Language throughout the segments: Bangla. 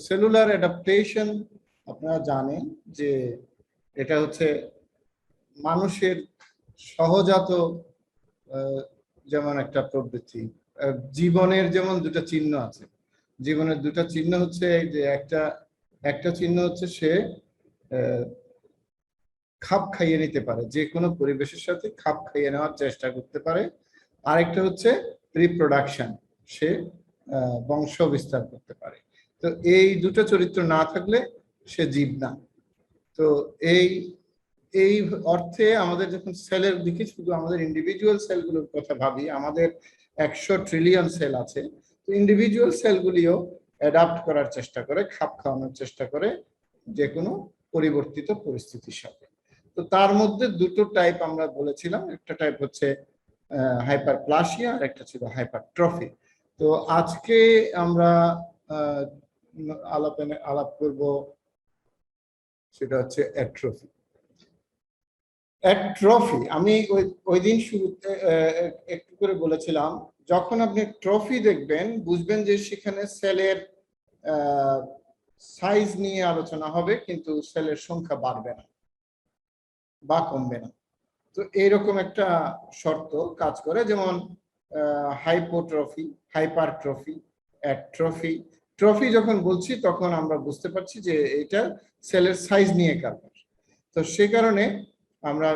সেলুলার অ্যাডাপ্টেশন আপনারা জানেন যে এটা হচ্ছে মানুষের সহজাত যেমন একটা প্রবৃত্তি। জীবনের যেমন দুটো চিহ্ন আছে, জীবনের দুটো চিহ্ন হচ্ছে যে একটা চিহ্ন হচ্ছে সে খাপ খাইয়ে নিতে পারে, যে কোনো পরিবেশের সাথে খাপ খাইয়ে নেওয়ার চেষ্টা করতে পারে। আরেকটা হচ্ছে রিপ্রোডাকশন, সে বংশ বিস্তার করতে পারে। তো এই দুটো চরিত্র না থাকলে সে জীব না। তো এই এই অর্থে আমাদের যখন সেলের দিকে শুধু আমাদের ইন্ডিভিজুয়াল সেলগুলোর কথা ভাবি, আমাদের 100 ট্রিলিয়ন সেল আছে, তো ইন্ডিভিজুয়াল সেলগুলিও অ্যাডাপ্ট করার চেষ্টা করে, খাপ খাওয়ানোর চেষ্টা করে যে কোনো পরিবর্তিত পরিস্থিতির সাথে। তো তার মধ্যে দুটো টাইপ আমরা বলেছিলাম, একটা টাইপ হচ্ছে হাইপারপ্লাসিয়া আর একটা ছিল হাইপারট্রফি। তো আজকে আমরা আলাপ করব সেটা হচ্ছে অ্যাট্রফি। অ্যাট্রফি আমি ওই দিন শুরুতে একটু করে বলেছিলাম, যখন আপনি ট্রফি দেখবেন বুঝবেন যে সেখানে সেলের সাইজ নিয়ে আলোচনা হবে, কিন্তু সেলের সংখ্যা বাড়বে না বা কমবে না। তো এইরকম একটা শর্ত কাজ করে, যেমন হাইপোট্রফি, হাইপারট্রফি, অ্যাট্রফি। ট্রফি যখন বলছি তখন আমরা বুঝতে পারছি যে এটা সেলের সাইজ নিয়ে কারবার। তো সে কারণে আমরা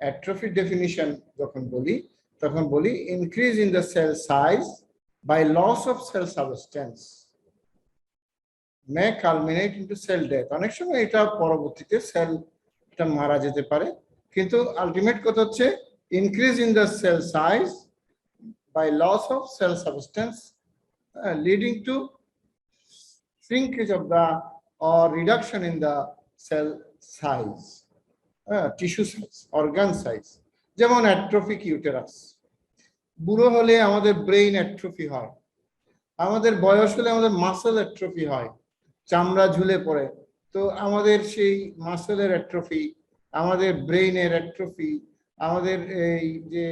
অ্যাট্রফি ডেফিনিশন যখন বলি তখন বলি increase in the cell size by loss of cell substance may culminate into cell death. অনেক সময় এটা পরবর্তীতে সেলটা মারা যেতে পারে, কিন্তু আলটিমেট কথা হচ্ছে increase in the cell size by loss of cell substance leading to shrinkage of the or reduction in the cell size, tissue size, organ size. যেমন অ্যাট্রফিক ইউটেরাস, বুড়ো হলে আমাদের ব্রেইন অ্যাট্রফি হয়, আমাদের বয়স হলে আমাদের মাসেল অ্যাট্রফি হয়, চামড়া ঝুলে পড়ে। তো আমাদের সেই মাসেলের অ্যাট্রফি, আমাদের ব্রেইনের অ্যাট্রফি, আমাদের এই যে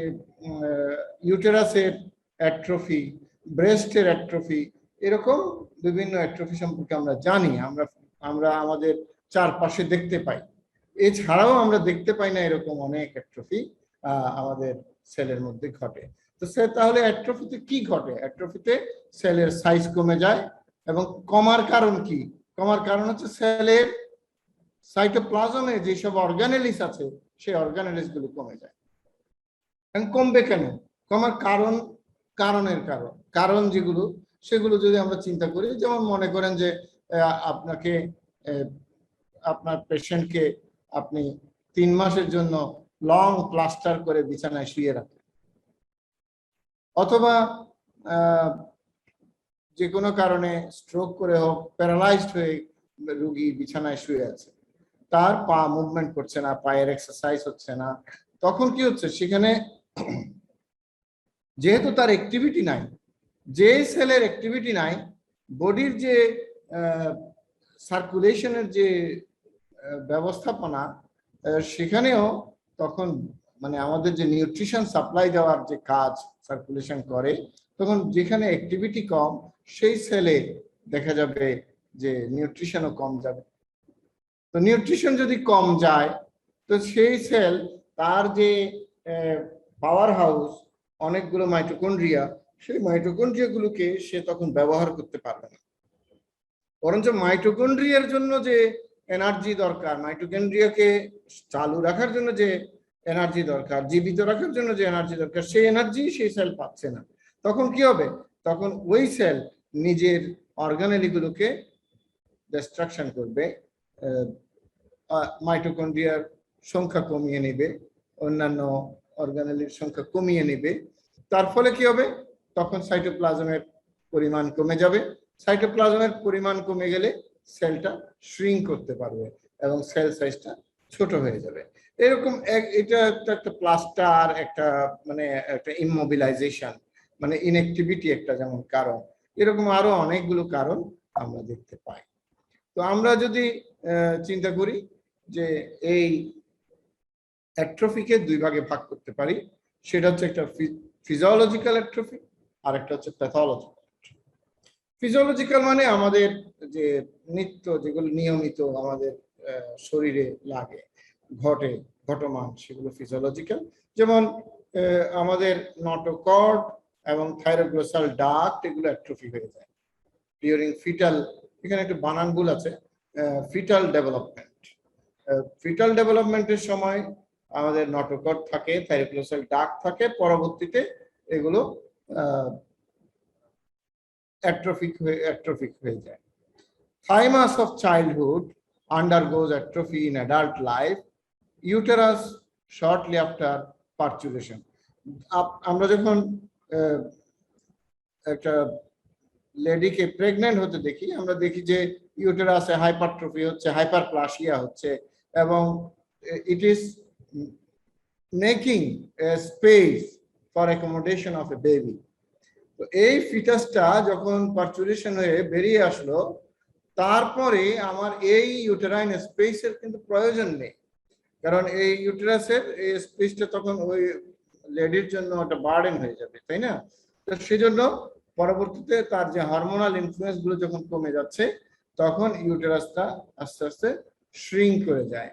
ইউটেরাসের অ্যাট্রফি, ব্রেস্টের অ্যাট্রফি, এরকম বিভিন্ন অ্যাট্রফি সম্পর্কে আমরা জানি, আমরা আমাদের চারপাশে দেখতে পাই। এছাড়াও আমরা দেখতে পাই না এরকম অনেক অ্যাট্রফি আমাদের সেলের মধ্যে ঘটে। তো তাহলে অ্যাট্রফিতে কি ঘটে? অ্যাট্রফিতে সেলের সাইজ কমে যায়। এবং কমার কারণ কি? কমার কারণ হচ্ছে সেলের সাইটোপ্লাজমে যেসব অর্গানেলিস আছে সেই অর্গানেলিস গুলো কমে যায়। কমবে কেন? কমার কারণ যেগুলো, সেগুলো যদি আমরা চিন্তা করি, যেমন মনে করেন যে আপনার পেশেন্টকে আপনি 3 মাসের জন্য লং প্লাস্টার করে বিছানায় শুয়ে রাখেন, অথবা যে কোনো কারণে স্ট্রোক করে হোক, প্যারালাইজড হয়ে রোগী বিছানায় শুয়ে আছে, তার পা মুভমেন্ট করছে না, পায়ের এক্সারসাইজ হচ্ছে না, তখন কি হচ্ছে? সেখানে যেহেতু তার অ্যাক্টিভিটি নাই, যে সেলের অ্যাক্টিভিটি নাই, বডির যে সার্কুলেশনের যে ব্যবস্থাপনা, সেখানেও তখন মানে আমাদের যে নিউট্রিশন সাপ্লাই দেওয়ার যে কাজ সার্কুলেশন করে, তখন যেখানে অ্যাক্টিভিটি কম সেই সেলে দেখা যাবে যে নিউট্রিশনও কম যাবে। তো নিউট্রিশন যদি কম যায়, তো সেই সেল তার যে পাওয়ার হাউস, অনেকগুলো মাইটোকন্ড্রিয়া, সেই মাইটোকন্ড্রিয়াগুলোকে সে তখন ব্যবহার করতে পারবে না। বরঞ্চ মাইটোকন্ড্রিয়ার জন্য যে এনার্জি দরকার, মাইটোকন্ড্রিয়াকে চালু রাখার জন্য যে এনার্জি দরকার, জীবিত রাখার জন্য যে এনার্জি দরকার, সেই এনার্জি সেই সেল পাচ্ছে না। তখন কি হবে? তখন ওই সেল নিজের অর্গানেলিগুলোকে ডিস্ট্রাকশন করবে, মাইটোকন্ড্রিয়ার সংখ্যা কমিয়ে নেবে, অন্যান্য অর্গানেলির সংখ্যা কমিয়ে নেবে। তার ফলে কি হবে? তখন সাইটোপ্লাজমের পরিমাণ কমে যাবে। সাইটোপ্লাজমের পরিমাণ কমে গেলে সেলটা শ্রিঙ্ক করতে পারবে এবং সেল সাইজটা ছোট হয়ে যাবে। এরকম এটা একটা প্লাস্টার, একটা মানে একটা ইমমোবিলাইজেশন, মানে ইনঅ্যাক্টিভিটি একটা যেমন কারণ, এরকম আরো অনেকগুলো কারণ আমরা দেখতে পাই। তো আমরা যদি চিন্তা করি যে এই অ্যাট্রফিকে 2 ভাগে ভাগ করতে পারি, সেটা হচ্ছে একটা ফিজিওলজিক্যাল অ্যাট্রফি আর একটা হচ্ছে প্যাথোলজিক্যাল। ফিজিওলজিক্যাল মানে আমাদের যে নিত্য যেগুলো নিয়মিত আমাদের শরীরে লাগে ঘটমান সেগুলো ফিজিওলজিক্যাল। যেমন আমাদের নটোকর্ড এবং থাইরোগ্লোসাল ডাক্ট এগুলো অ্যাট্রোফি হয়ে যায় ডিউরিং ফিটাল, এখানে একটু বানান ভুল আছে, ফিটাল ডেভেলপমেন্ট। ফিটাল ডেভেলপমেন্টের সময় আমাদের নটোকর্ড থাকে, থাইরোগ্লোসাল ডাক্ট থাকে, পরবর্তীতে এগুলো atrophic হয়ে যায়। Thymus of childhood undergoes atrophy in adult life. Uterus shortly after parturition. আমরা যখন একটা লেডিকে প্রেগনেন্ট হতে দেখি, আমরা দেখি যে ইউটেরাসে হাইপারট্রফি হচ্ছে, হাইপারপ্লাসিয়া হচ্ছে, এবং it is making A space for accommodation of A baby. তো এই ফিটাসটা যখন পার্চুরেশন হয়ে বেরিয়ে আসলো, তারপরে আমার এই ইউটেরাইন স্পেসের কিন্তু প্রয়োজন নেই, কারণ এই ইউটেরাসের এই স্পেসটা তখন ওই লেডির জন্য একটা বার্ডেন হয়ে যাবে, তাই না? তো সেজন্য পরবর্তীতে তার যে হরমোনাল ইনফ্লুয়েন্স গুলো যখন কমে যাচ্ছে, তখন ইউটেরাসটা আস্তে আস্তে শ্রিঙ্ক করে যায়,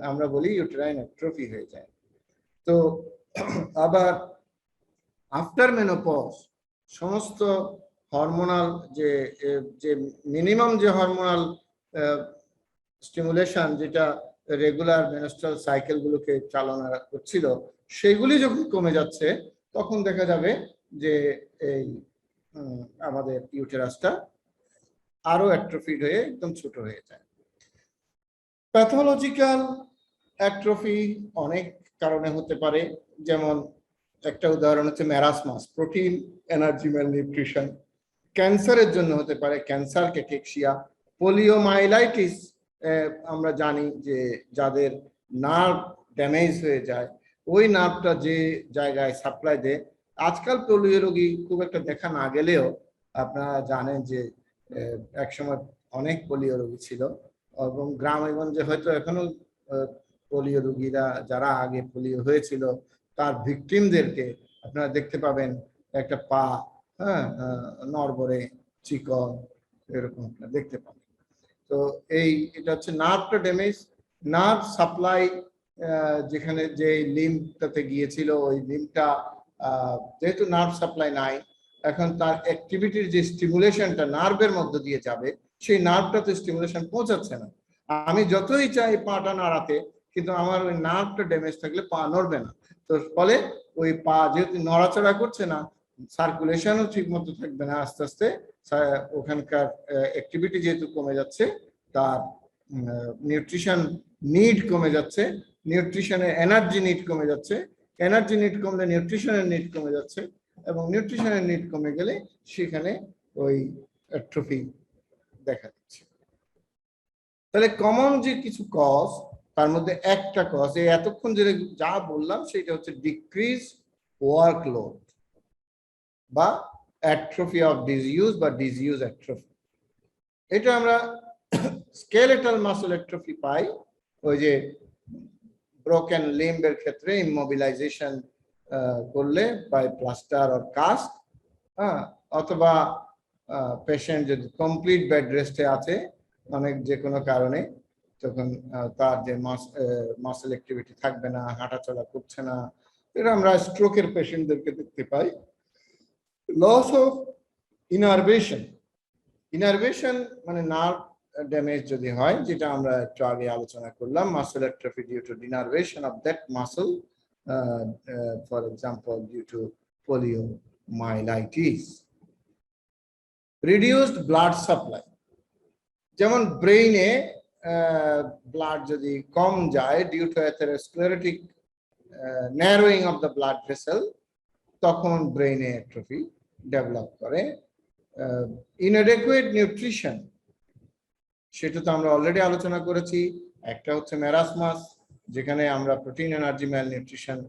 আমরা বলি ইউটেরাইন অ্যাট্রফি হয়ে যায়। তো আবার আফটার মেনোপজ সমস্ত হরমোনাল যে মিনিমাম যে হরমোনাল স্টিমুলেশন যেটা রেগুলার মেনস্ট্রাল সাইকেল গুলোকে চালনা করছিল, সেগুলি যখন কমে যাচ্ছে, তখন দেখা যাবে যে এই আমাদের ইউটেরাসটা আরো অ্যাট্রোফিড হয়ে একদম ছোট হয়ে যায়। প্যাথোলজিক্যাল অ্যাট্রোফি অনেক কারণে হতে পারে, যেমন একটা উদাহরণ হচ্ছে ম্যারাসমাস, প্রোটিন এনার্জি ম্যালনিউট্রিশন। ক্যান্সারের জন্য হতে পারে ক্যান্সার ক্যাটেক্সিয়া। পোলিওমাইলাইটিস আমরা জানি যে যাদের নার্ভ ড্যামেজ হয়ে যায়, ওই নার্ভটা যে জায়গায় সাপ্লাই দেয়, আজকাল পোলিও রোগী খুব একটা দেখা না গেলেও আপনারা জানেন যে একসময় অনেক পোলিও রোগী ছিল, এবং গ্রামে গঞ্জে হয়তো এখনো পোলিও রোগীরা যারা আগে পোলিও হয়েছিল তার ভিকটিমদেরকে আপনারা দেখতে পাবেন একটা পা নড়বড়ে চিকন এরকম দেখতে পাবেন। তো এটা হচ্ছে নার্ভটা ড্যামেজ, নার্ভ সাপ্লাই যেখানে যে লিম্ফটাতে গিয়েছিল, ওই লিম্ফটা যেহেতু নার্ভ সাপ্লাই নাই, এখন তার অ্যাক্টিভিটির যে স্টিমুলেশনটা নার্ভের মধ্য দিয়ে যাবে, সেই নার্ভটাতে স্টিমুলেশন পৌঁছাচ্ছে না। আমি যতই চাই পাটা নাড়াতে, কিন্তু আমার ওই নার্ভটা ড্যামেজ থাকলে পা নড়বে না। তো ফলে ওই পা যেহেতু নড়াচড়া করছে না, সার্কুলেশনও ঠিক মতো থাকবে না, আস্তে আস্তে ওখানকার অ্যাক্টিভিটি যেহেতু কমে যাচ্ছে, তার নিউট্রিশন নিড কমে যাচ্ছে, নিউট্রিশনের এনার্জি নিড কমে যাচ্ছে, এনার্জি নিড কমলে নিউট্রিশনের নিড কমে যাচ্ছে, এবং নিউট্রিশনের নিড কমে গেলে সেখানে ওই অ্যাট্রফি দেখা দিচ্ছে। তাহলে কমন যে কিছু কজ, তার মধ্যে একটা কজ এই এতক্ষণ যেটা যা বললাম সেটা হচ্ছে ডিক্রিজ ওয়ার্কলোড বা অ্যাট্রফি অফ ডিসইউজ বা ডিসইউজ অ্যাট্রফি। এটা আমরা স্কেলেটাল মাসল অ্যাট্রফি পাই ওই যে ব্রোকেন লিম্বের ক্ষেত্রে ইমোবিলাইজেশন করলে বাই প্লাস্টার অর কাস্ট, অথবা পেশেন্ট যদি কমপ্লিট বেড রেস্টে আছে অনেক যে কোনো কারণে, তখন তার যে মাসল অ্যাক্টিভিটি থাকবে না, হাঁটাচলা করছে না, এটা আমরা স্ট্রোকের পেশেন্টদেরকে দেখতে পাই। লস অফ ইনারভেশন, ইনারভেশন মানে নার্ভ ড্যামেজ যদি হয়, যেটা আমরা একটু আগে আলোচনা করলাম, muscle atrophy due to denervation of that muscle, for example due to poliomyelitis. Reduced blood supply, যেমন ব্রেইনে ব্লাড যদি কম যায় due to atherosclerotic narrowing of the blood vessel, তখন ব্রেইনে অ্যাট্রফি ডেভেলপ করে। ইনঅ্যাডেকুয়েট নিউট্রিশন, সেটা তো আমরা অলরেডি আলোচনা করেছি। একটা হচ্ছে ম্যারাসমাস, যেখানে আমরা প্রোটিন এনার্জি ম্যাল নিউট্রিশন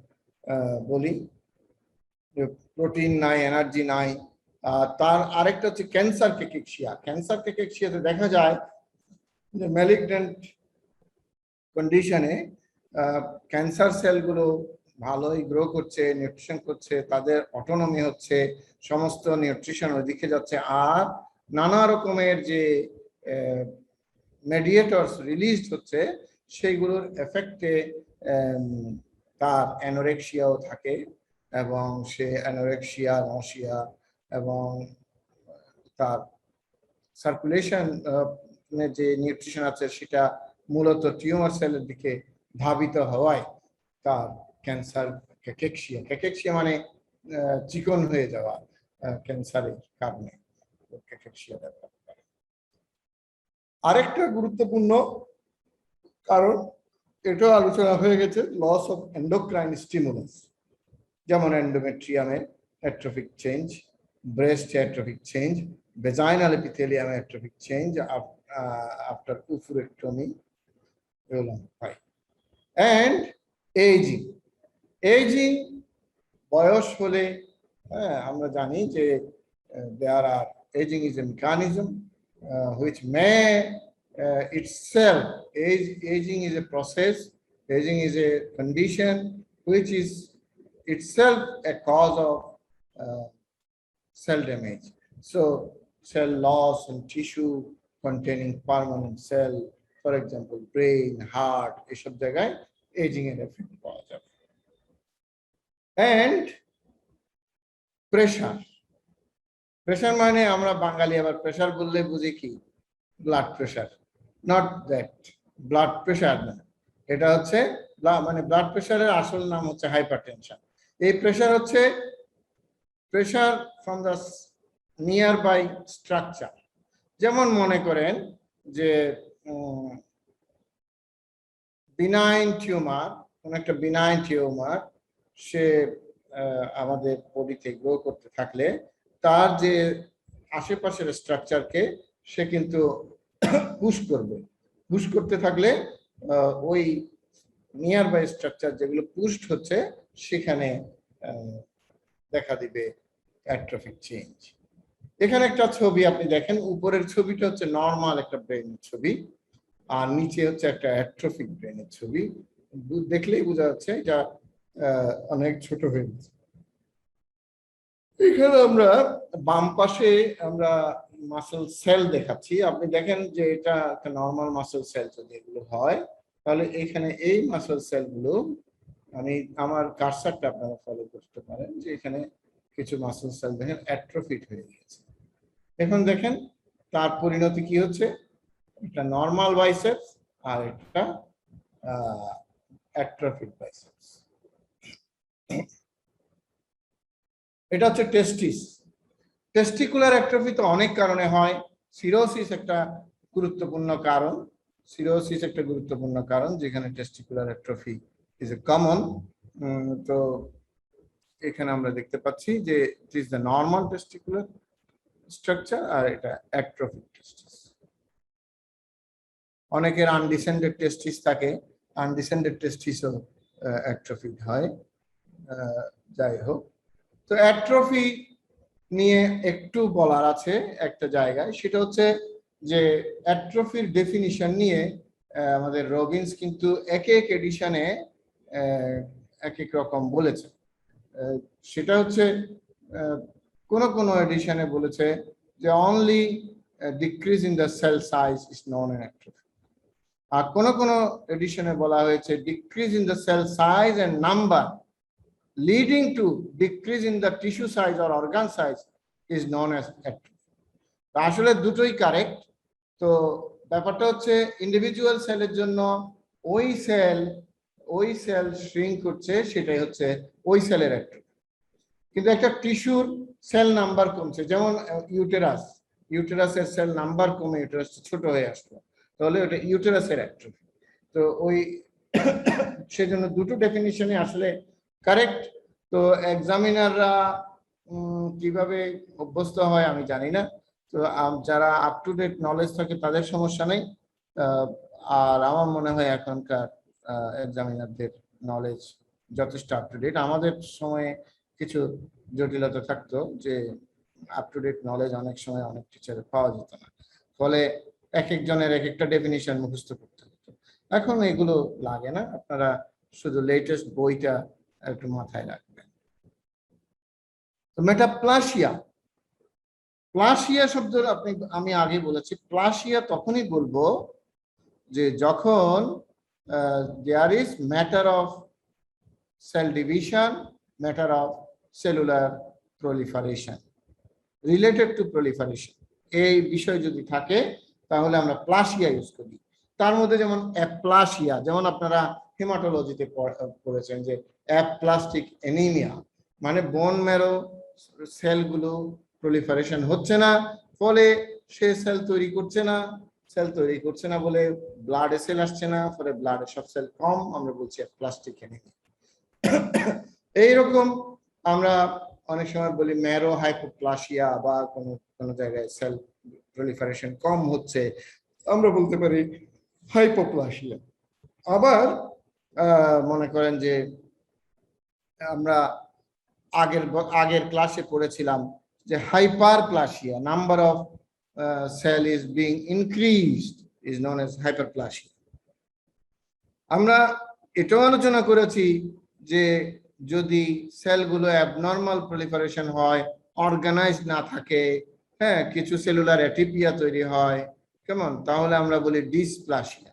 বলি, প্রোটিন নাই, এনার্জি নাই। তার আরেকটা হচ্ছে ক্যান্সার ক্যাটেক্সিয়া। ক্যান্সার ক্যাটেক্সিয়াতে দেখা যায় যে ম্যালিগন্যান্ট কন্ডিশনে ক্যান্সার সেলগুলো ভালোই গ্রো করছে, নিউট্রিশন করছে, তাদের অটোনমি হচ্ছে, সমস্ত নিউট্রিশন ওইদিকে যাচ্ছে, আর নানা রকমের যে মেডিয়েটরস রিলিজড হচ্ছে সেইগুলোর এফেক্টে তার অ্যানোরেক্সিয়াও থাকে এবং সে অ্যানোরেক্সিয়া নশিয়া এবং তার সার্কুলেশন যে নিউট্রিশন আছে সেটা মূলত টিউমার সেলের দিকে ধাবিত হওয়ায় তার ক্যান্সার ক্যাকেক্সিয়া মানে চিকন হয়ে যাওয়া ক্যান্সারের কারণে ক্যাকেক্সিয়া দেখা যায়। আরেকটা গুরুত্বপূর্ণ কারণ এটাও আলোচনা হয়ে গেছে, লস অফ এন্ডোক্রাইন স্টিমুলাস, যেমন এন্ডোমেট্রিয়ামে atrophic change, breast atrophic change, vaginal epithelium atrophic change after oophorectomy, and aging বয়স হলে আমরা জানি যে there are aging is a mechanism which may itself aging is a process, aging is a condition which is itself a cause of cell damage. So cell loss in tissue containing permanent cell, for example brain, heart, এসব জায়গায় aging এর এফেক্ট পাওয়া যাবে। and প্রেসার মানে আমরা বাঙালি আবার প্রেসার বললে বুঝি কি blood pressure, not that, blood pressure না, এটা হচ্ছে মানে ব্লাড প্রেসারের আসল নাম হচ্ছে হাইপারটেনশন। এই প্রেসার হচ্ছে pressure from the nearby structure. যেমন মনে করেন যে বিনাইন টিউমার, কোন একটা বিনাইন টিউমার সে আমাদের বডিতে গ্রো করতে থাকলে তার যে আশেপাশের স্ট্রাকচারকে সে কিন্তু পুশ করতে থাকলে ওই নিয়ার বাই স্ট্রাকচার যেগুলো পুশড হচ্ছে সেখানে দেখা দিবে অ্যাট্রোফিক চেঞ্জ। এখানে একটা ছবি আপনি দেখেন, উপরের ছবিটা হচ্ছে নর্মাল একটা ব্রেনের ছবি আর নিচে হচ্ছে একটা অ্যাট্রোফিক ব্রেনের ছবি। দেখলেই বোঝা যাচ্ছে এটা অনেক ছোট হয়ে গেছে। এখানে আমরা বাম পাশে আমরা মাসল সেল দেখাচ্ছি, আপনি দেখেন যে এটা একটা নর্মাল মাসল সেল যদি এগুলো হয় তাহলে এখানে এই মাসল সেলগুলো, আমি আমার কার্সারটা আপনারা ফলো করতে পারেন যে এখানে কিছু মাসল সেল দেখেন অ্যাট্রোফিড হয়ে গেছে। এখন দেখেন তার পরিণতি কি হচ্ছে, এটা নর্মাল বাইসেপস আর এটা অ্যাট্রোফিড বাইসেপস। এটা হচ্ছে টেস্টিস। টেস্টিকুলার অ্যাট্রফি তো অনেক কারণে হয়, সিরোসিস একটা গুরুত্বপূর্ণ কারণ, যেখানে testicular atrophy is a common. তো এখানে আমরা দেখতে পাচ্ছি যে it is the normal testicular structure আর এটা অ্যাট্রফিক টেস্টিস। অনেকের আনডিসেন্ডেড টেস্টিস থাকে, আনডিসেন্ডেড টেস্টিসও অ্যাট্রফিড হয়। যাই হোক, তো অ্যাট্রফি নিয়ে একটু বলার আছে একটা জায়গায়, সেটা হচ্ছে যে অ্যাট্রফির ডেফিনিশন নিয়ে আমাদের রবিন্স কিন্তু এক এক এডিশনে এক এক রকম বলেছে। সেটা হচ্ছে কোন এডিশনে বলেছে যে only decrease in the cell size is non an atrophy, আর কোন এডিশনে বলা হয়েছে decrease in the cell size and number leading to decrease in the tissue size or organ size is known as atrophy. আসলে দুটোই কারেক্ট। তো ব্যাপারটা হচ্ছে ইন্ডিভিজুয়াল সেলের জন্য ওই সেল শ্রিঙ্ক করছে, সেটাই হচ্ছে ওই সেলের অ্যাট্রফি। কিন্তু একটা টিস্যুর সেল নাম্বার কমছে, যেমন ইউটেরাসের সেল নাম্বার কমে ইউটেরাস ছোট হয়ে আসলো, তাহলে ওটা ইউটেরাসের অ্যাট্রফি। তো ওই সেজন্য দুটো ডেফিনিশনে আসলে কারেক্ট। তো এক্সামিনাররা কিভাবে অভ্যস্ত হয় আমি জানি না, তো যারা আপ টু ডেট নলেজ থাকে তাদের সমস্যা নেই। আর আমার মনে হয় এখনকার এক্সামিনারদের নলেজ যথেষ্ট আপ টু ডেট। আমাদের সময়ে কিছু জটিলতা থাকতো যে আপ টু ডেট নলেজ অনেক সময় অনেক টিচারের পাওয়া যেত না, ফলে এক একজনের এক একটা ডেফিনিশন মুখস্থ করতে হতো। এখন এগুলো লাগে না, আপনারা শুধু লেটেস্ট বইটা একটু মাথায় রাখবেন। তো মেটাপ্লাসিয়া প্লাসিয়া শব্দ আমি আগে বলেছি, প্লাসিয়া তখনই বলবো যে যখন there is matter of cell division, matter of cellular proliferation, related to proliferation, এই বিষয় যদি থাকে তাহলে আমরা প্লাসিয়া ইউজ করি। তার মধ্যে যেমন অ্যাপ্লাসিয়া, যেমন আপনারা হেমাটোলজিতে পড়েছেন যে অ্যাপ্লাস্টিক অ্যানিমিয়া, মানে বোন ম্যারো সেলগুলো প্রলিফারেশন হচ্ছে না, ফলে সে সেল তৈরি করছে না, সেল তৈরি করছে না বলে ব্লাডে সেল আসছে না, ফলে ব্লাডে সব সেল কম, আমরা বলছি অ্যাপ্লাস্টিক অ্যানিমিয়া। এইরকম আমরা অনেক সময় বলি ম্যারো হাইপোপ্লাসিয়া, বা কোনো জায়গায় সেল প্রলিফারেশন কম হচ্ছে, আমরা বলতে পারি হাইপোপ্লাসিয়া। আবার মনে করেন যে আমরা আগের ক্লাসে পড়েছিলাম যে hyperplasia, number of cell is being increased is known as hyperplasia. আমরা এটাও আলোচনা করেছি যে যদি সেলগুলো অ্যাবনর্মাল প্রলিফারেশন হয়, অর্গানাইজ না থাকে, হ্যাঁ, কিছু সেলুলার অ্যাটিপিয়া তৈরি হয়, কেমন, তাহলে আমরা বলি ডিসপ্লাসিয়া।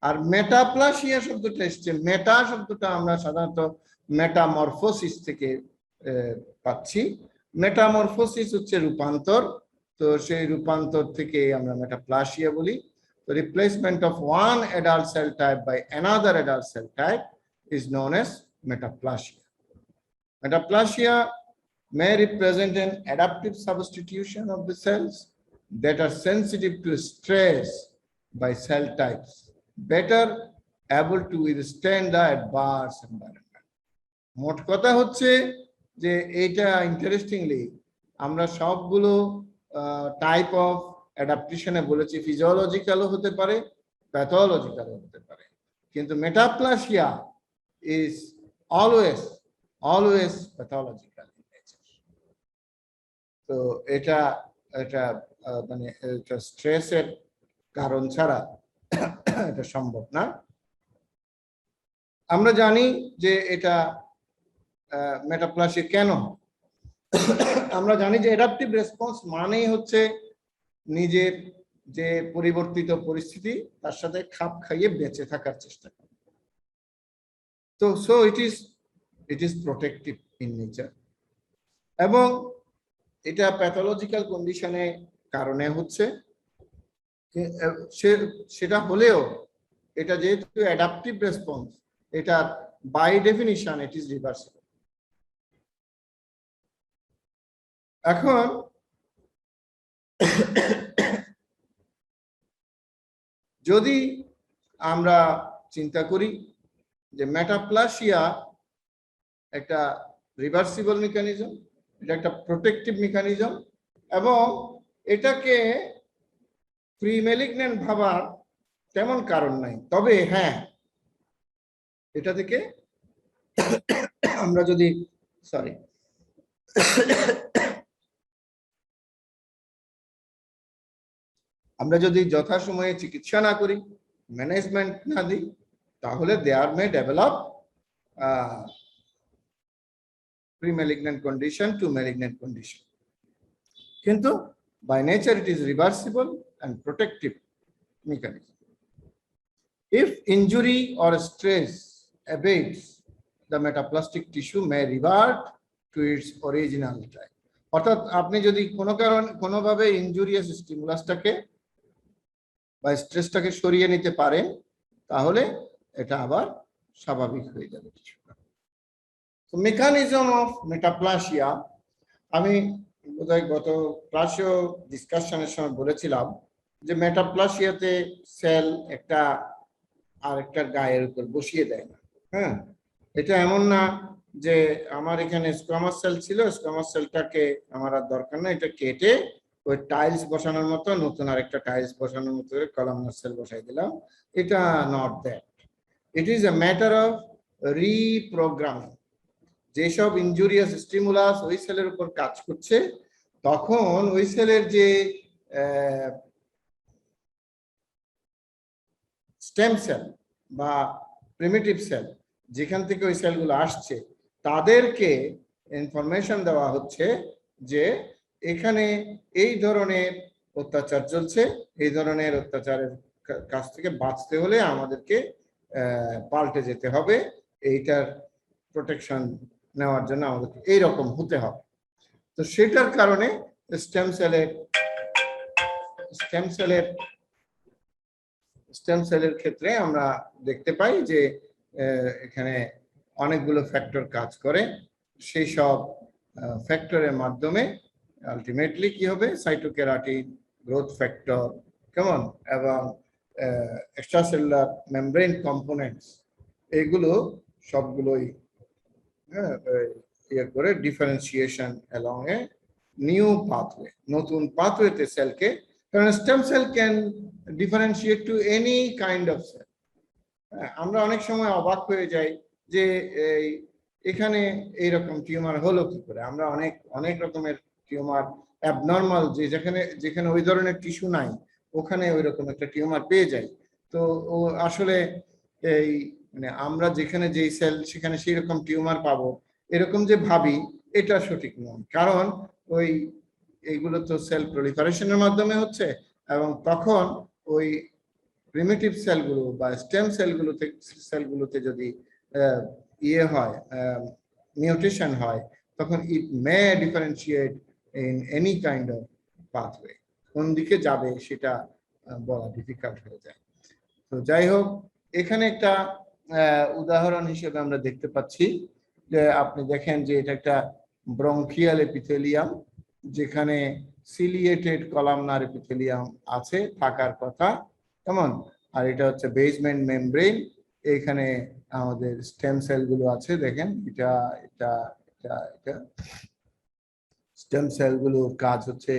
আর মেটাপ্লাসিয়া শব্দটা এসছে, মেটা শব্দটা আমরা সাধারণত মেটামরফোসিস থেকে পাচ্ছি। মেটামরফোসিস হচ্ছে রূপান্তর, তো সেই রূপান্তর থেকে আমরা মেটাপ্লাসিয়া বলি। তো replacement of one adult cell type by another adult cell type is known as metaplasia. Metaplasia may represent an adaptive substitution of the cells that are sensitive to stress by cell types, better able to withstand the adverse environment. মোট কথা হচ্ছে যে এইটা ইন্টারেস্টিংলি আমরা সবগুলো টাইপ অফ অ্যাডাপ্টেশনে বলেছি, ফিজিওলজিক্যালও হতে পারে, প্যাথোলজিক্যালও হতে পারে, কিন্তু metaplasia is always pathological in nature. তো এটা মানে এটা স্ট্রেসের কারণ ছাড়া এটা সম্ভব না। আমরা জানি যে এটা মেটাপ্লাসিয়া কেন, আমরা জানি যে অ্যাডাপটিভ রেসপন্স মানেই হচ্ছে নিজের যে পরিবর্তিত পরিস্থিতি তার সাথে খাপ খাইয়ে বেঁচে থাকার চেষ্টা করা। তো so it is protective in nature, এবং এটা প্যাথোলজিক্যাল কন্ডিশনে কারণে হচ্ছে, সেটা হলেও এটা যেহেতু অ্যাডাপটিভ রেসপন্স, এটা by definition it is reversible. এখন যদি আমরা চিন্তা করি যে মেটাপ্লাসিয়া একটা রিভার্সিবল মেকানিজম, এটা একটা প্রোটেক্টিভ মেকানিজম, এবং এটাকে প্রি ম্যালিগন্যান্ট ভাবার তেমন কারণ নাই। তবে হ্যাঁ, এটা থেকে আমরা যদি যথাসময়ে চিকিৎসা না করি, ম্যানেজমেন্ট না দিই, তাহলে দেয়ার মে develop pre-malignant condition to malignant condition. Kintu by nature it is reversible and protective mechanism. If injury or stress abates, the metaplastic tissue may revert to its original type. অর্থাৎ আপনি যদি কোনোভাবে ইনজুরিয়াস স্টিমুলাসটাকে বা স্ট্রেসটাকে সরিয়ে নিতে পারেন, তাহলে এটা আবার স্বাভাবিক হয়ে যাবে। মেকানিজম অফ মেটাপ্লাসিয়া, আমি বোধহয় গত ক্লাসেও ডিসকাশনের সময় বলেছিলাম যে মেটাপ্লাসিয়াতে সেল একটা আরেকটার গায়ের উপর বসিয়ে দেয় না। হ্যাঁ, এটা এমন না যে আমার এখানে স্কোয়ামাস সেল ছিল, স্কোয়ামাস সেলটাকে আমার আর দরকার না, এটা কেটে ওই টাইলস বসানোর মতো নতুন আরেকটা টাইলস বসানোর মতো কলামনার সেল বসাই দিলাম। এটা not that, it is a matter of reprogramming. যেসব ইনজুরিয়াস স্টিমুলাস ওই সেলের উপর কাজ করছে, তখন ওই সেলের যে স্টেম সেল বা প্রিমিটিভ সেল, যেখান থেকে ওই সেলগুলো আসছে, তাদেরকে ইনফরমেশন দেওয়া হচ্ছে যে এখানে এই ধরনের অত্যাচার চলছে, এই ধরনের অত্যাচারের কাছ থেকে বাঁচতে হলে আমাদেরকে পাল্টে যেতে হবে, এইটার প্রোটেকশন নেওয়ার জন্য আমাদেরকে এইরকম হতে হবে। তো সেটার কারণে স্টেম সেলের ক্ষেত্রে আমরা দেখতে পাই যে এখানে অনেকগুলো ফ্যাক্টর কাজ করে, সেই সব ফ্যাক্টরের মাধ্যমে আলটিমেটলি কি হবে, সাইটোকেরাটিন, গ্রোথ ফ্যাক্টর, কেমন, এবং এক্সট্রাসেলুলার মেমব্রেন কম্পোনেন্টস, এগুলো সবগুলোই ইয়ে করে differentiation along a new pathway, নতুন পাথওয়েতে সেলকে, কারণ stem cell can differentiate to any kind of cell. আমরা অনেক সময় অবাক হয়ে যাই যে এখানে এইরকম টিউমার হলো কি করে। আমরা অনেক রকমের টিউমার অ্যাবনর্মাল, যেখানে ওই ধরনের টিস্যু নাই, ওখানে ওই রকম একটা টিউমার পেয়ে যাই। তো ও আসলে এই মানে আমরা যেখানে যেই সেল সেখানে সেই রকম টিউমার পাবো, এরকম যে ভাবি, এটা সঠিক নয়। কারণ এইগুলো তো সেল প্রলিফারেশনের মাধ্যমে হচ্ছে, এবং তখন ওই প্রিমিটিভ সেলগুলো বা স্টেম সেলগুলোতে যদি ইয়ে হয়, মিউটেশন হয়, তখন it may differentiate in any kind of pathway. কোন দিকে যাবে সেটা বলা ডিফিকাল্ট হয়ে যায়। তো যাই হোক, এখানে একটা উদাহরণ হিসেবে আমরা দেখতে পাচ্ছি যে আপনি দেখেন যে এটা একটা ব্রঙ্কিয়াল এপিথেলিয়াম, যেখানে সিলিয়েটেড কলামনার এপিথেলিয়াম আছে, থাকার কথা, কেমন। আর এটা হচ্ছে বেসমেন্ট মেমব্রেন, এখানে আমাদের স্টেম সেলগুলো আছে, দেখেন এটা এটা এটা এটা স্টেম সেলগুলোর কাজ হচ্ছে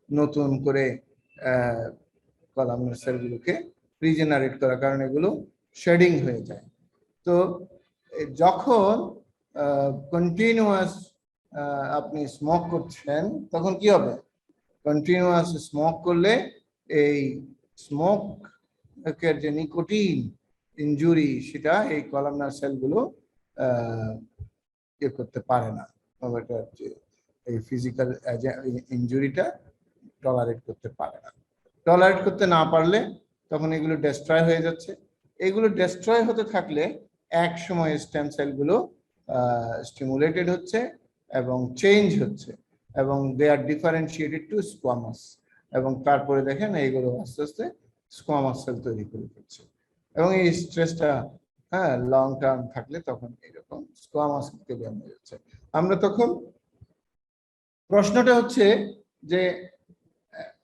নতুন করে কলামনার সেলগুলোকে রিজেনারেট করা, কারণ এগুলো শেডিং হয়ে যায়। তো যখন কন্টিনিউয়াস আপনি স্মোক করছেন, তখন কি হবে, কন্টিনিউয়াস স্মোক করলে এই স্মোকের যে নিকোটিন ইনজুরি, সেটা এই কলামনার সেলগুলো ইয়ে করতে পারে না, এই ফিজিক্যাল ইনজুরিটা টলারেট করতে পারে না। টলারেট করতে না পারলে তখন এগুলো ডেস্ট্রয় হয়ে যাচ্ছে। এগুলো ডেস্ট্রয় হতে থাকলে এক সময় স্টেম সেলগুলো স্টিমুলেটেড হচ্ছে এবং চেঞ্জ হচ্ছে, এবং দে আর ডিফারেন্সিয়েটেড টু স্কোয়ামাস, এবং তারপরে দেখেন এইগুলো আস্তে আস্তে স্কোয়ামাস সেল তৈরি করে ফেলছে। এবং এই স্ট্রেসটা লং টার্ম থাকলে তখন এরকম স্কোয়ামাস এপিথেলিয়াম হয়ে যাচ্ছে। আমরা তখন প্রশ্নটা হচ্ছে যে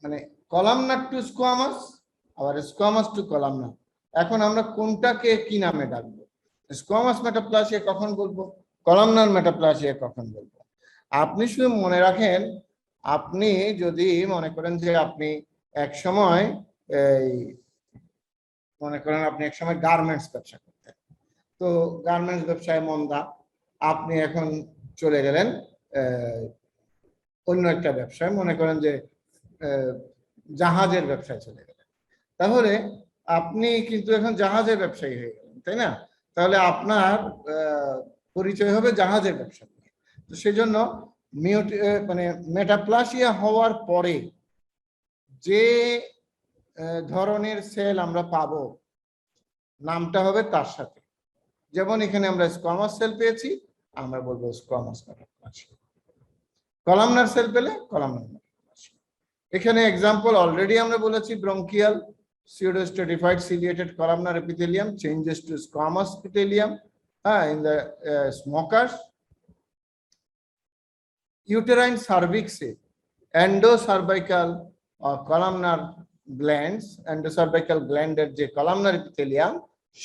মানে কলামনার টু স্কোয়ামাস, আবার স্কোয়ামাস টু কলামনার, এখন আমরা কোনটাকে কি নামে ডাকবো? স্কোয়ামাস মেটাপ্লাসিয়া কখন বলবো, কলামনার মেটাপ্লাসিয়া কখন বলবো? আপনি শুধু মনে রাখেন, আপনি যদি মনে করেন যে আপনি এক সময় গার্মেন্টস ব্যবসা করতেন, তো গার্মেন্টস ব্যবসায় মন্দা, আপনি এখন চলে গেলেন অন্য একটা ব্যবসায়, মনে করেন যে জাহাজের ব্যবসায় চলে গেলেন, তাহলে আপনি কিন্তু এখন জাহাজের ব্যবসায়ী হয়ে গেলেন, তাই না? তাহলে আপনার পরিচয় হবে জাহাজের ব্যবসা নিয়ে। তো সেজন্য মানে মেটাপ্লাসিয়া হওয়ার পরে যে ধরনের সেল আমরা পাবো, নামটা হবে তার সাথে। যেমন এখানে আমরা স্কোয়ামাস সেল পেয়েছি, আমরা বলবো স্কোয়ামাস মেটাপ্লাসিয়া। কলামনার সেল পেলে কলামনার মেটাপ্লাসিয়া। এখানে এক্সাম্পল অলরেডি আমরা বলেছি, bronchial pseudostratified ciliated columnar epithelium changes to squamous epithelium in the smokers. Uterine cervix endocervical columnar glands, endocervical glands যে columnar epithelium,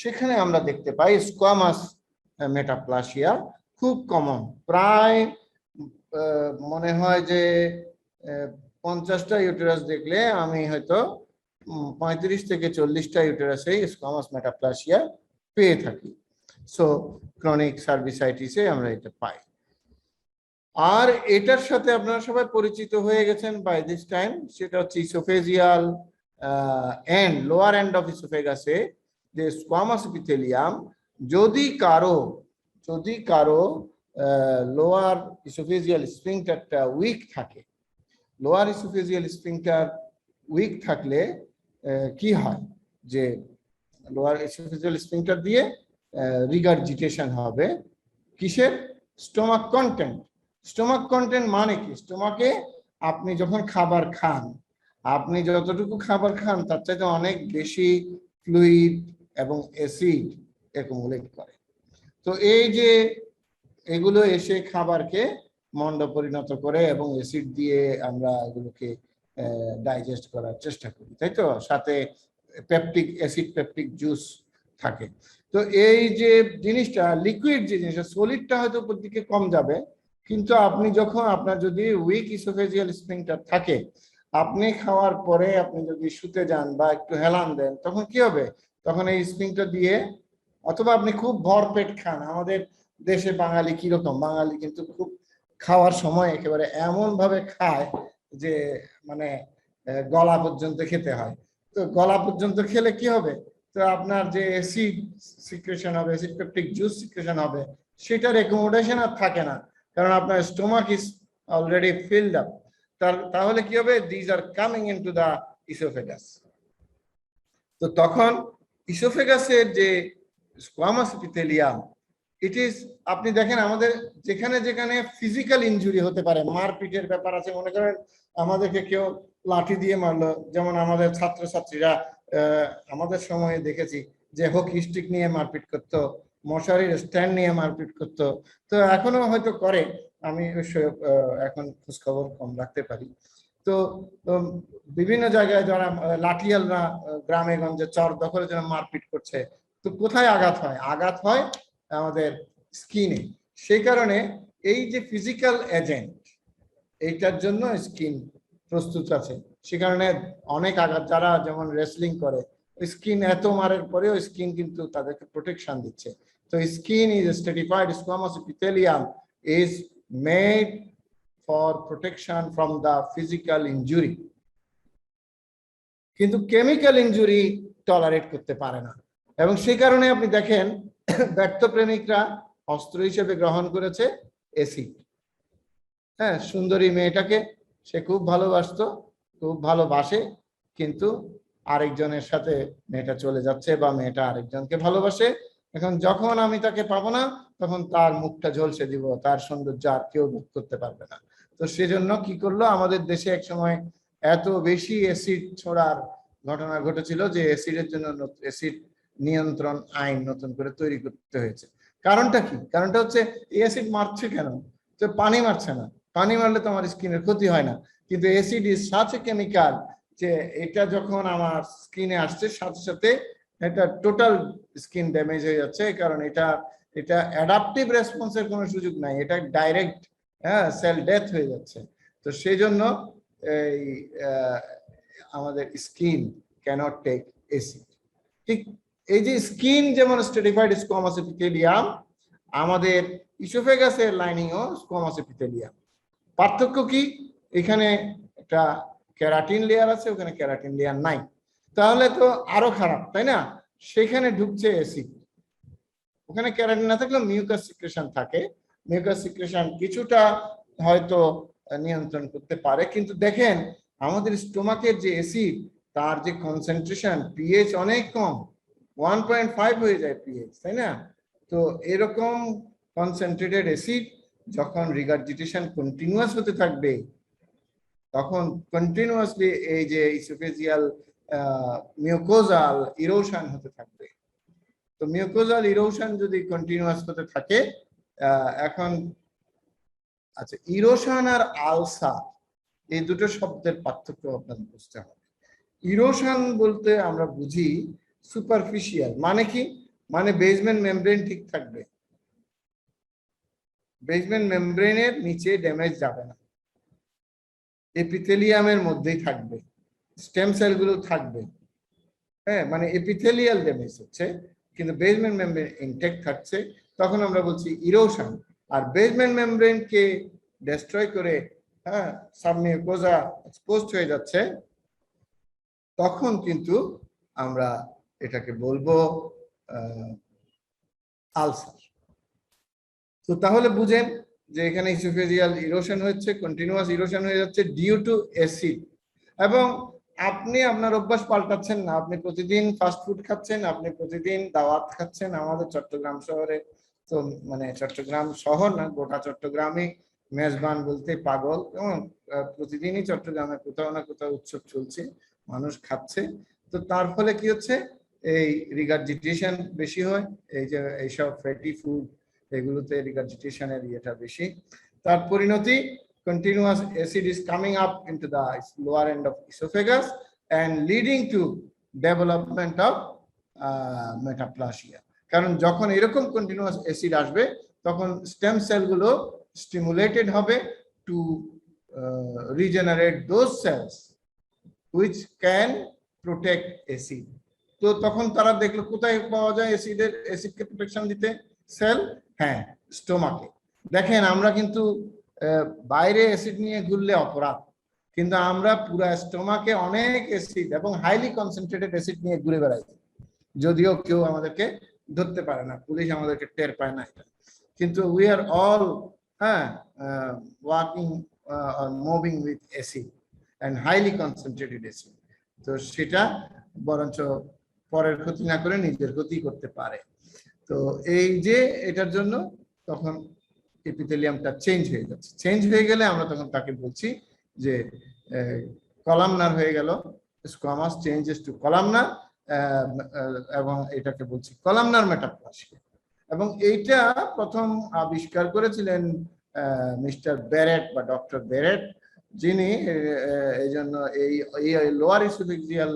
সেখানে আমরা দেখতে পাই স্কোয়ামাস মেটাপ্লাসিয়া খুব কমন। প্রায় মনে হয় যে 50টা ইউটেরাস দেখলে আমি হয়তো 35 থেকে 40টা ইউটেরাসে স্কোয়ামাস মেটাপ্লাসিয়া পেয়ে থাকি। সো ক্রনিক সার্ভিসাইটিসে আমরা এটা পাই। আর এটার সাথে আপনারা সবাই পরিচিত হয়ে গেছেন বাই দিস টাইম, সেটা হচ্ছে oesophageal end, lower end of ইসোফেগাসে যে স্কোয়ামাস এপিথেলিয়াম, যদি কারো লোয়ার ইসোফেজিয়াল স্ফিংক্টারটা উইক থাকে, লোয়ার ইসোফেজিয়াল স্ফিংক্টার উইক থাকলে কি হয় যে লোয়ার ইসোফেজিয়াল স্ফিংক্টার দিয়ে রিগারজিটেশন হবে কিসের? Stomach content. স্টোমাক কন্টেন্ট মানে কি? স্টোমাকে আপনি যখন খাবার খান, আপনি যতটুকু খাবার খান তার চাইতে অনেক বেশি ফ্লুইড এবং অ্যাসিড অ্যাকুমুলেট করে। তো এই যে এগুলো এসে খাবারকে মন্ড পরিণত করে এবং অ্যাসিড দিয়ে আমরা এগুলোকে ডাইজেস্ট করার চেষ্টা করি, তাই তো? সাথে পেপটিক অ্যাসিড, পেপটিক জুস থাকে। তো এই যে জিনিসটা লিকুইড, যে জিনিসটা সলিডটা হয়তো উপর দিকে কম যাবে, কিন্তু আপনি যখন আপনার যদি উইক ইসোফেজিয়াল স্ফিংক্টার থাকে, আপনি খাওয়ার পরে আপনি যদি শুতে যান বা একটু হেলান দেন, তখন কি হবে? তখন এই স্ফিংক্টার দিয়ে, অথবা আপনি খুব ভরপেট খান। আমাদের দেশে বাঙালি কিরকম, বাঙালি কিন্তু খুব খাওয়ার সময় একেবারে এমন ভাবে খায় যে মানে গলা পর্যন্ত খেতে হয়। তো গলা পর্যন্ত খেলে কি হবে? তো আপনার যে অ্যাসিড সিক্রেশন হবে, অ্যাসিড পেপটিক জুস সিক্রেশন হবে, সেটার অ্যাকোমোডেশন আর থাকে না, কারণ আপনার stomach is already filled up. তাহলে কি হবে? These are coming into the oesophagus. তো তখন ইসোফেগাসের যে স্কোয়ামাস এপিথেলিয়াম, ইট ইজ, আপনি দেখেন আমাদের যেখানে যেখানে ফিজিক্যাল ইনজুরি হতে পারে, মারপিটের ব্যাপার আছে, মনে করেন আমাদেরকে কেউ লাঠি দিয়ে মারলো, যেমন আমাদের ছাত্রছাত্রীরা আমাদের সময়ে দেখেছি যে হকি স্টিক নিয়ে মারপিট করতো, মশারির স্ট্যান্ড নিয়ে মারপিট করতো। তো এখনো হয়তো করে, আমি এখন খোঁজখবর কম রাখতে পারি। তো বিভিন্ন জায়গায় যারা লাঠিয়ালরা গ্রামে গঞ্জে চর দখলের জন্য মারপিট করছে, তো কোথায় আঘাত হয়? আঘাত হয় আমাদের স্কিনে। সেই কারণে এই যে ফিজিক্যাল এজেন্ট, এইটার জন্য স্কিন প্রস্তুত আছে। সে কারণে অনেক আঘাত, যারা যেমন রেসলিং করে, স্কিন এত মারের পরেও স্কিন কিন্তু তাদেরকে প্রোটেকশন দিচ্ছে। তো skin is stratified squamous epithelium is made for protection from the physical injury, কিন্তু কেমিক্যাল ইনজুরি টলারেট করতে পারে না। এবং সেই কারণে আপনি দেখেন ব্যর্থ প্রেমিকরা অস্ত্র হিসেবে গ্রহণ করেছে অ্যাসিড। হ্যাঁ, সুন্দরী মেয়েটাকে সে খুব ভালোবাসতো, খুব ভালোবাসে, কিন্তু আরেকজনের সাথে মেয়েটা চলে যাচ্ছে বা মেয়েটা আরেকজনকে ভালোবাসে। এখন যখন আমি তাকে পাবো না, তখন তার মুখটা ঝলসে দিব, তার সৌন্দর্য আর কেউ ভোগ করতে পারবে না। তো সেজন্য কি করলো, আমাদের দেশে এক সময় এত বেশি অ্যাসিড ছোড়ার ঘটনা ঘটেছিল যে অ্যাসিডের জন্য অ্যাসিড নিয়ন্ত্রণ আইন নতুন করে তৈরি করতে হয়েছে। কারণটা কি? কারণটা হচ্ছে এই অ্যাসিড মারছে কেন? তো পানি মারছে না, পানি মারলে তো আমার স্কিনের ক্ষতি হয় না, কিন্তু acid is such a chemical যে এটা যখন আমার স্কিনে আসছে সাথে সাথে এটা টোটাল স্কিন ড্যামেজ হয়ে যাচ্ছে। কারণ এটা অ্যাডাপটিভ রেসপন্সের কোনো সুযোগ নাই, এটা ডাইরেক্ট সেল ডেথ হয়ে যাচ্ছে। তো সেই জন্য এই আমাদের স্কিন ক্যানট টেক অ্যাসিড। ঠিক এই যে স্কিন যেমন স্ট্রেটিফাইড স্কোয়ামাস এপিথেলিয়াম, আমাদের ইসোফেগাসের লাইনিংও স্কোয়ামাস এপিথেলিয়াম। পার্থক্য কি? এখানে একটা ক্যারাটিন লেয়ার আছে, ওখানে ক্যারাটিন লেয়ার নাই। তাহলে তো আরো খারাপ, তাই না? সেখানে ঢুকছে অ্যাসিড। ওখানে ক্যারাটিন না থাকলেও মিউকাস সিক্রেশন থাকে, মিউকাস সিক্রেশন কিছুটা হয়তো নিয়ন্ত্রণ করতে পারে। কিন্তু দেখেন আমাদের স্টোমাকের যে অ্যাসিড, তার যে কনসেন্ট্রেশন, পিএইচ অনেক কম, 1.5 হয়ে যায় পিএইচ, তাই না? তো এরকম কনসেন্ট্রেটেড অ্যাসিড যখন রিগারজিটেশন কন্টিনিউয়াস হতে থাকবে, তখন কন্টিনিউয়াসলি এই যে ইসোফেজিয়াল মিউকোজাল ইরোশন হতে থাকবে। তো মিউকোজাল ইরোশন যদি কন্টিনিউয়াস হতে থাকে, এখন আচ্ছা, ইরোশন আর আলসার এই দুটো শব্দের পার্থক্য আপনাদের বুঝতে হবে। ইরোশন বলতে আমরা বুঝি সুপারফিশিয়াল, মানে কি? মানে বেসমেন্ট মেমব্রেন ঠিক থাকবে, বেসমেন্ট মেমব্রেনের নিচে ড্যামেজ যাবে না, এপিথেলিয়ামের মধ্যেই থাকবে, স্টেম সেলগুলো থাকবে। হ্যাঁ, মানে এপিথেলিয়াল ড্যামেজ হচ্ছে কিন্তু বেসমেন্ট মেমব্রেন ইনটেক্ট থাকছে, তখন আমরা বলছি ইরোশন। আর বেসমেন্ট মেমব্রেনকে ডেস্ট্রয় করে সাবমিউকোজা এক্সপোজড হয়ে যাচ্ছে, তখন কিন্তু আমরা এটাকে বলবো আলসার। তো তাহলে বুঝেন যে এখানে ইসোফেজিয়াল ইরোশন হচ্ছে, কন্টিনিউয়াস ইরোশন হয়ে যাচ্ছে ডিউ টু অ্যাসিড। এবং আপনি আপনার অভ্যাস পাল্টাচ্ছেন না, আপনি প্রতিদিন ফাস্ট ফুড খাচ্ছেন, আপনি প্রতিদিন দাওয়াত খাচ্ছেন। আমাদের চট্টগ্রাম শহরে তো মানে চট্টগ্রাম শহর না, গোটা চট্টগ্রামই মেজবান বলতে পাগল, এবং প্রতিদিনই চট্টগ্রামে কোথাও না কোথাও উৎসব চলছে, মানুষ খাচ্ছে। তো তার ফলে কি হচ্ছে, এই রিগার্জিটেশন বেশি হয়, এই যে এইসব ফ্যাটি ফুড এগুলোতে রিগার্জিটেশনের ইয়েটা বেশি। তার পরিণতি continuous acid is coming up into the lower end of esophagus and leading to development of metaplasia. কারণ যখন এরকম কন্টিনিউয়াস অ্যাসিড আসবে তখন স্টেম সেলগুলো স্টিমুলেটেড হবে to regenerate those cells which can protect acid. তো তখন তারা দেখলো কোথায় পাওয়া যায় অ্যাসিডকে প্রোটেকশন দিতে সেল, হ্যাঁ স্টোমাকে। দেখেন আমরা কিন্তু বাইরে অ্যাসিড নিয়ে ঘুরলে অপরাধ, কিন্তু আমরা পুরো স্টোমাকে অনেক অ্যাসিড এবং হাইলি কনসেন্ট্রেটেড অ্যাসিড নিয়ে ঘুরে বেড়াই, যদিও কেউ আমাদেরকে ধরতে পারে না, পুলিশ আমাদেরকে টের পায় না এটা, কিন্তু we are all walking or moving with acid and highly concentrated acid. তো সেটা বরঞ্চ পরের ক্ষতি না করে নিজের ক্ষতি করতে পারে। তো এই যে এটার জন্য তখন এপিথেলিয়ামটা চেঞ্জ হয়ে যাচ্ছে, চেঞ্জ হয়ে গেলে আমরা তখন তাকে বলছি যে কলামনার হয়ে গেল, স্কোয়ামাস চেঞ্জেস টু কলামনার, এবং এটাকে বলছি কলামনার মেটাপ্লাসিয়া। এবং এইটা প্রথম আবিষ্কার করেছিলেন মিস্টার ব্যারেট বা ডক্টর ব্যারেট, যিনি এই জন্য এই লোয়ার ইসোফেজিয়াল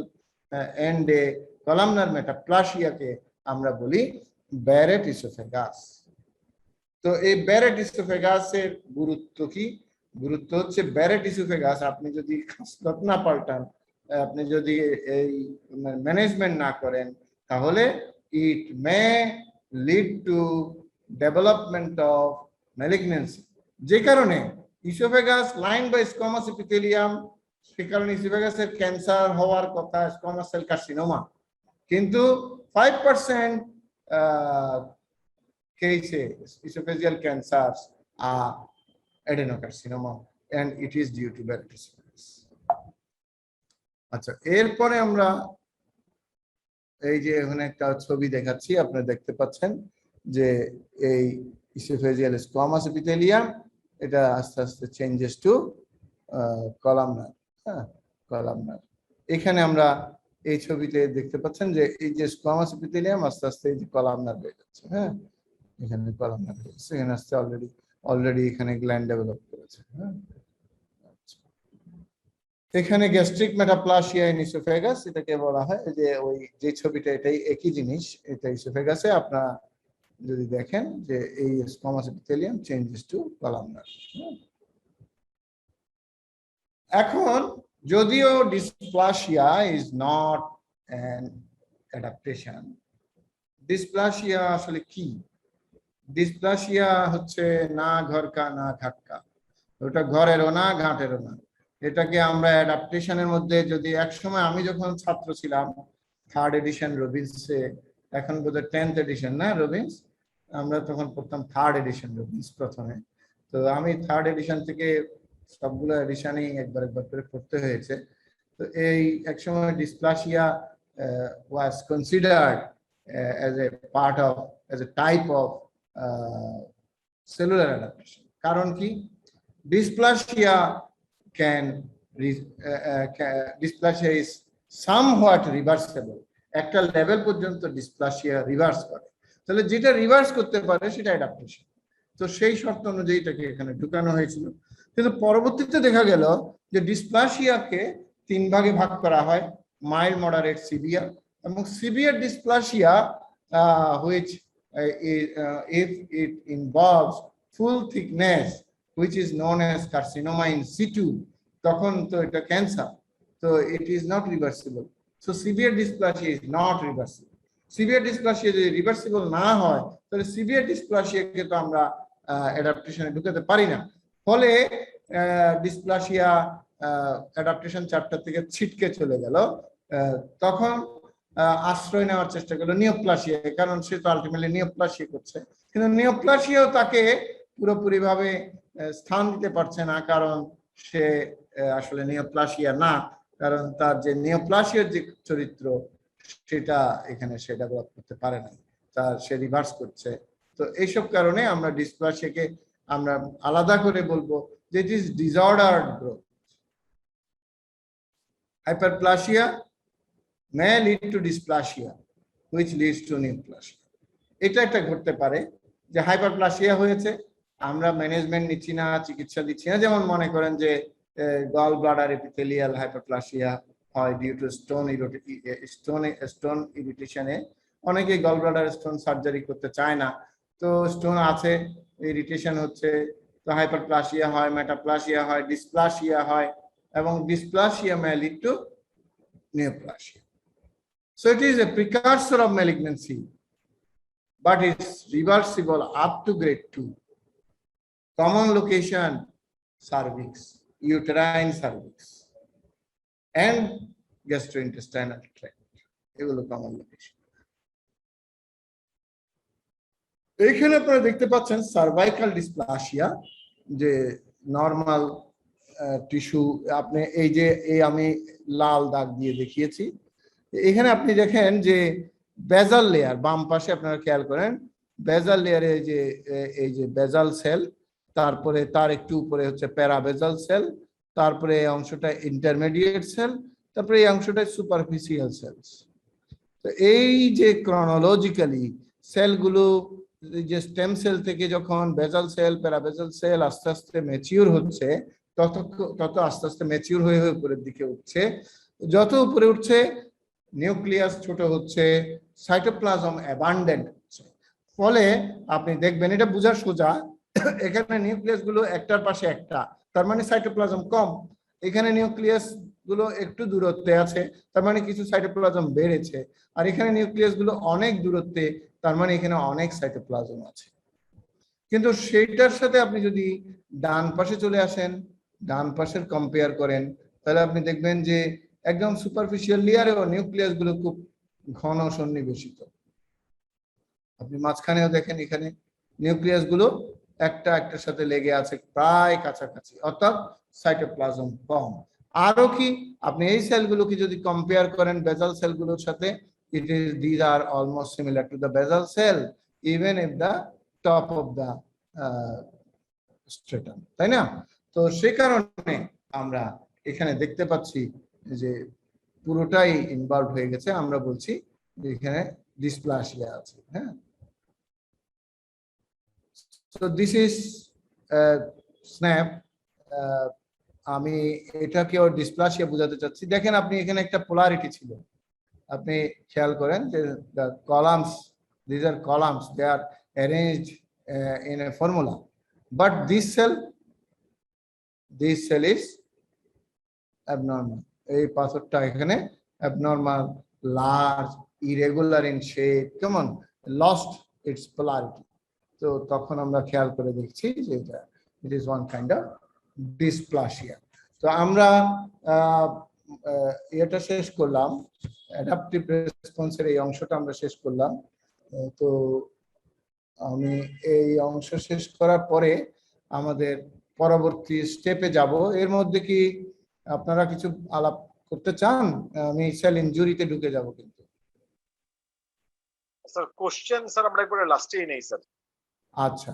এন্ডে কলামনার মেটাপ্লাসিয়াকে আমরা বলি ব্যারেট ইসোফেগাস। তো এই ব্যারেট ইসোফেগাসের গুরুত্ব কি? গুরুত্ব হচ্ছে ব্যারেট ইসোফেগাস আপনি যদি খাসলত না পাল্টান, আপনি যদি এই ম্যানেজমেন্ট না করেন, তাহলে it may lead to development of malignancy. যে কারণে oesophagus line by squamous epithelium, সে কারণে ইসোফেগাসের ক্যান্সার হওয়ার কথা, স্কোয়ামাস সেল কার্সিনোমা। কিন্তু 5% cases esophageal cancers are adenocarcinoma and it is due to Barrett esophagus. আচ্ছা, এরপরে আমরা এই যে এখানে একটা ছবি দেখাচ্ছি, আপনারা দেখতে পাচ্ছেন যে এই ইসোফেজিয়াল স্কোয়ামাস এপিথেলিয়াম এটা আস্তে আস্তে চেঞ্জেস টু কলামনার। হ্যাঁ, কলামনার। এখানে আমরা এই ছবিতে দেখতে পাচ্ছেন যে এই যে স্কোয়ামাস এপিথেলিয়াম আস্তে আস্তে এই যে কলামনার হয়ে যাচ্ছে। হ্যাঁ, এখানে কলামনার হয়েছে, এখানে আসছে অলরেডি এখানে গ্ল্যান্ড ডেভেলপ করেছে। হ্যাঁ, এখানে গ্যাস্ট্রিক মেটাপ্লাসিয়া ইন ইসোফেগাস এটাকে বলা হয়, যে ওই যে ছবিটা এটাই একই জিনিস, এটা ইসোফেগাসে আপনারা যদি দেখেন যে এই squamous epithelium changes to columnar. এখন যদিও dysplasia is not an adaptation, dysplasia আসলে কি? ডিসপ্লাসিয়া হচ্ছে না ঘরকা না ঘাটকা, ওটা ঘরেরও না ঘাটেরও না। এটাকে আমরা অ্যাডাপ্টেশনের মধ্যে, যদি একসময় আমি যখন ছাত্র ছিলাম 3rd এডিশন রবিন্সে, এখন বোধহয় 10th এডিশন না রবিন্স, আমরা তখন পড়তাম 3rd এডিশন রবিন্স প্রথমে। তো আমি 3rd এডিশন থেকে সবগুলো এডিশনই একবার করে পড়তে হয়েছে। তো এই একসময় dysplasia was considered as a part of, as a type of cellular adaptation. কারণ কি? Dysplasia dysplasia is somewhat reversible. একটা লেভেল পর্যন্ত ডিসপ্লাসিয়া রিভার্স করে, তাহলে যেটা রিভার্স করতে পারে সেটা অ্যাডাপ্টেশন। তো সেই শর্ত অনুযায়ী এটাকে এখানে ঢুকানো হয়েছিল। কিন্তু পরবর্তীতে দেখা গেল যে ডিসপ্লাসিয়াকে 3 ভাগে ভাগ করা হয়, মাইল্ড, মডারেট, সিভিয়ার। এবং severe dysplasia which if it involves full thickness which is known as carcinoma in situ, তখন তো এটা ক্যান্সার, তো it is not reversible. So severe dysplasia is not reversible. Severe dysplasia যদি রিভার্সিবল না হয়, তাহলে সিভিয়ার ডিসপ্লাসিয়াকে তো আমরা অ্যাডাপ্টেশনে ঢুকাতে পারি না। ফলে ডিসপ্লাসিয়া অ্যাডাপ্টেশন চ্যাপ্টার থেকে ছিটকে চলে গেল। তখন আশ্রয় নেওয়ার চেষ্টা করলো নিওপ্লাসিয়া, কারণ সে তো আলটিমেটলি নিওপ্লাসিয়া করছে, কিন্তু নিওপ্লাসিয়াও তাকে পুরোপুরি ভাবে স্থান দিতে পারছে না, কারণ সে আসলে নিওপ্লাসিয়া না, কারণ তার যে নিওপ্লাসিয়ার যে চরিত্র সেটা এখানে সে ডেভেলপ করতে পারে না, তার সে রিভার্স করছে। তো এইসব কারণে আমরা ডিসপ্লাসিয়াকে আমরা আলাদা করে বলবো যে it is disordered growth. Hyperplasia may lead to dysplasia which leads to neoplasia। এটা একটা ঘটতে পারে যে হাইপারপ্লাসিয়া হয়েছে, আমরা ম্যানেজমেন্ট নিচ্ছি না, চিকিৎসা দিচ্ছি না। যেমন মনে করেন যে গল ব্লাডার এপিথেলিয়াল হাইপারপ্লাসিয়া হয় ডিউ টু স্টোন ইরিটেশনে। অনেকে গল ব্লাডার স্টোন সার্জারি করতে চায় না, তো স্টোন আছে, ইরিটেশন হচ্ছে, তো হাইপারপ্লাসিয়া হয়, মেটাপ্লাসিয়া হয়, ডিসপ্লাসিয়া হয়, এবং dysplasia May lead two neoplasia. So it is a precursor of malignancy, but it's reversible up to grade 2. Common location, cervix, uterine cervix, and gastrointestinal tract. এগুলো common location। এখানে আপনারা দেখতে পাচ্ছেন সার্ভাইকাল ডিসপ্লাসিয়া, যে নর্মাল টিস্যু, আপনি এই যে আমি লাল দাগ দিয়ে দেখিয়েছি, এখানে আপনি দেখেন যে বেজাল লেয়ার, বাম পাশে আপনারা খেয়াল করেন বেজাল লেয়ারে এই যে বেজাল সেল, তারপরে তার একটু উপরে হচ্ছে প্যারাবেজাল সেল, তারপরে এই অংশটা ইন্টারমিডিয়েট সেল, তারপরে এই অংশটা সুপারফিসিয়াল সেলস। তো এই যে ক্রনোলজিক্যালি সেলগুলো যে স্টেম সেল থেকে যখন বেজাল সেল, প্যারাবেজাল সেল আস্তে আস্তে ম্যাচিউর হচ্ছে, তত আস্তে আস্তে ম্যাচিউর হয়ে উপরের দিকে উঠছে। যত উপরে উঠছে নিউক্লিয়াস ছোট হচ্ছে, সাইটোপ্লাজম অ্যাবান্ডেন্ট হচ্ছে। ফলে আপনি দেখবেন, এটা বোঝার সোজা, এখানে নিউক্লিয়াস গুলো একটার পাশে একটা, তার মানে সাইটোপ্লাজম কম। এখানে নিউক্লিয়াস গুলো একটু দূরত্বে আছে, তার মানে কিছু সাইটোপ্লাজম বেড়েছে। আর এখানে নিউক্লিয়াস গুলো অনেক দূরত্বে, তার মানে এখানে অনেক সাইটোপ্লাজম আছে। কিন্তু সেইটার সাথে আপনি যদি ডান পাশে চলে আসেন, ডান পাশের কম্পেয়ার করেন, তাহলে আপনি দেখবেন যে একদম সুপারফিশিয়াল লেয়ারেও নিউক্লিয়াস গুলো খুব ঘন সন্নিবেশিত। আপনি মাঝখানেও দেখেন এখানে নিউক্লিয়াস গুলো একটা একটার সাথে লেগে আছে প্রায় কাছাকাছি, অর্থাৎ সাইটোপ্লাজম কম। আরো কি, আপনি এই সেলগুলোকে যদি কম্পেয়ার করেন বেজাল সেলগুলোর সাথে, these are almost similar to the basal cell even if the top of the stratum, তাই না? তো সে কারণে আমরা এখানে দেখতে পাচ্ছি যে পুরোটাই ইনভলভ হয়ে গেছে, আমরা বলছি যে এখানে ডিসপ্লাসিয়া আছে। হ্যাঁ, সো দিস ইজ স্ন্যাপ। আমি এটাকেও ডিসপ্লাসিয়া বোঝাতে চাচ্ছি। দেখেন আপনি এখানে একটা পোলারিটি ছিল, আপনি খেয়াল করেন যে the columns, these are columns, they are arranged in a formula, but this cell is abnormal। এই পাথরটা এখানে abnormal, large, irregular in shape, কেমন lost its polarity। তো তখন আমরা খেয়াল করে দেখছি যে এটা it is one kind of dysplasia। তো আমরা এটা শেষ করলাম, অ্যাডাপটিভ রেসপন্সের এই অংশটা আমরা শেষ করলাম। তো আমি এই অংশ শেষ করার পরে আমাদের পরবর্তী স্টেপে যাব। এর মধ্যে কি আপনারা কিছু আলাপ করতে চান? আমি সেল ইনজুরিতে ঢুকে যাব কিন্তু। স্যার কোশ্চেন স্যার আমরা একবারে লাস্টেই নেই স্যার। আচ্ছা,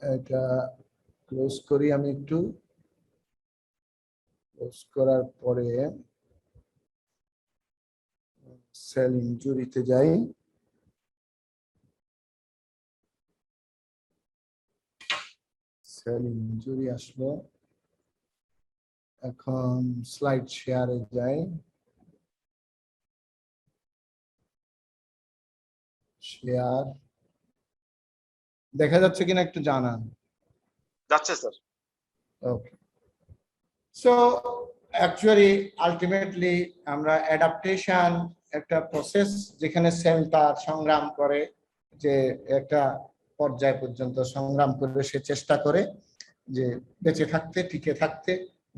এটা ক্লোজ করি আমি একটু। ক্লোজ করার পরে সেল ইনজুরিতে যাই। সেল ইনজুরি আসলো, এখন স্লাইড শেয়ারে যাই। শেয়ার দেখা যাচ্ছে কিনা একটু জানান। যাচ্ছে স্যার। ওকে, সো অ্যাকচুয়ালি আলটিমেটলি আমরা অ্যাডাপ্টেশন একটা প্রসেস, যেখানে সেল তার সংগ্রাম করে, যে একটা পর্যায় পর্যন্ত সংগ্রাম করে সে চেষ্টা করে যে বেঁচে থাকতে, টিকে থাকতে,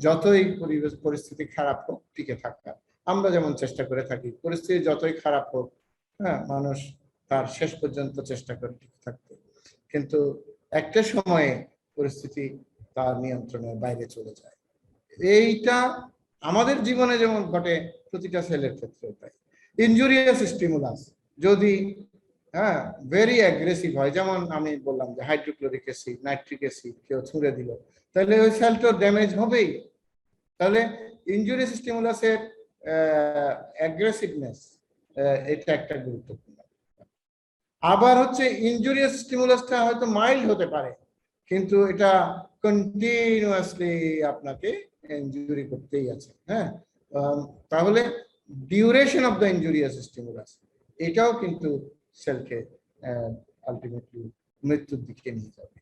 যতই পরিবেশ পরিস্থিতি খারাপ হোক টিকে থাকার। আমরা যেমন চেষ্টা করে থাকি, পরিস্থিতি যতই খারাপ হোক, হ্যাঁ, মানুষ তার শেষ পর্যন্ত চেষ্টা করে ঠিক থাকতে, কিন্তু একটা সময়ে পরিস্থিতি তার নিয়ন্ত্রণের বাইরে চলে যায়। এইটা আমাদের জীবনে যেমন ঘটে প্রতিটা সেলের ক্ষেত্রে তাই। ইনজুরিয়াস স্টিমুলাস যদি ভেরি অ্যাগ্রেসিভ হয়, যেমন আমি বললাম যে হাইড্রোক্লোরিক অ্যাসিড, নাইট্রিক অ্যাসিড কেউ ছুঁড়ে দিল, তাহলে ওই সেলটার ড্যামেজ হবেই। তাহলে ইনজুরিয়াস স্টিমুলাসের অ্যাগ্রেসিভনেস এটা একটা গুরুত্বপূর্ণ। আবার হচ্ছে ইনজুরিয়াস স্টিমুলাসটা হয়তো মাইল্ড হতে পারে, কিন্তু এটা কন্টিনিউয়াসলি আপনাকে ইনজুরি করতেই আছে। তাহলে duration of the injurious stimulus এটাও কিন্তু সেলকে আলটিমেটলি মৃত্যুর দিকে নিয়ে যাবে,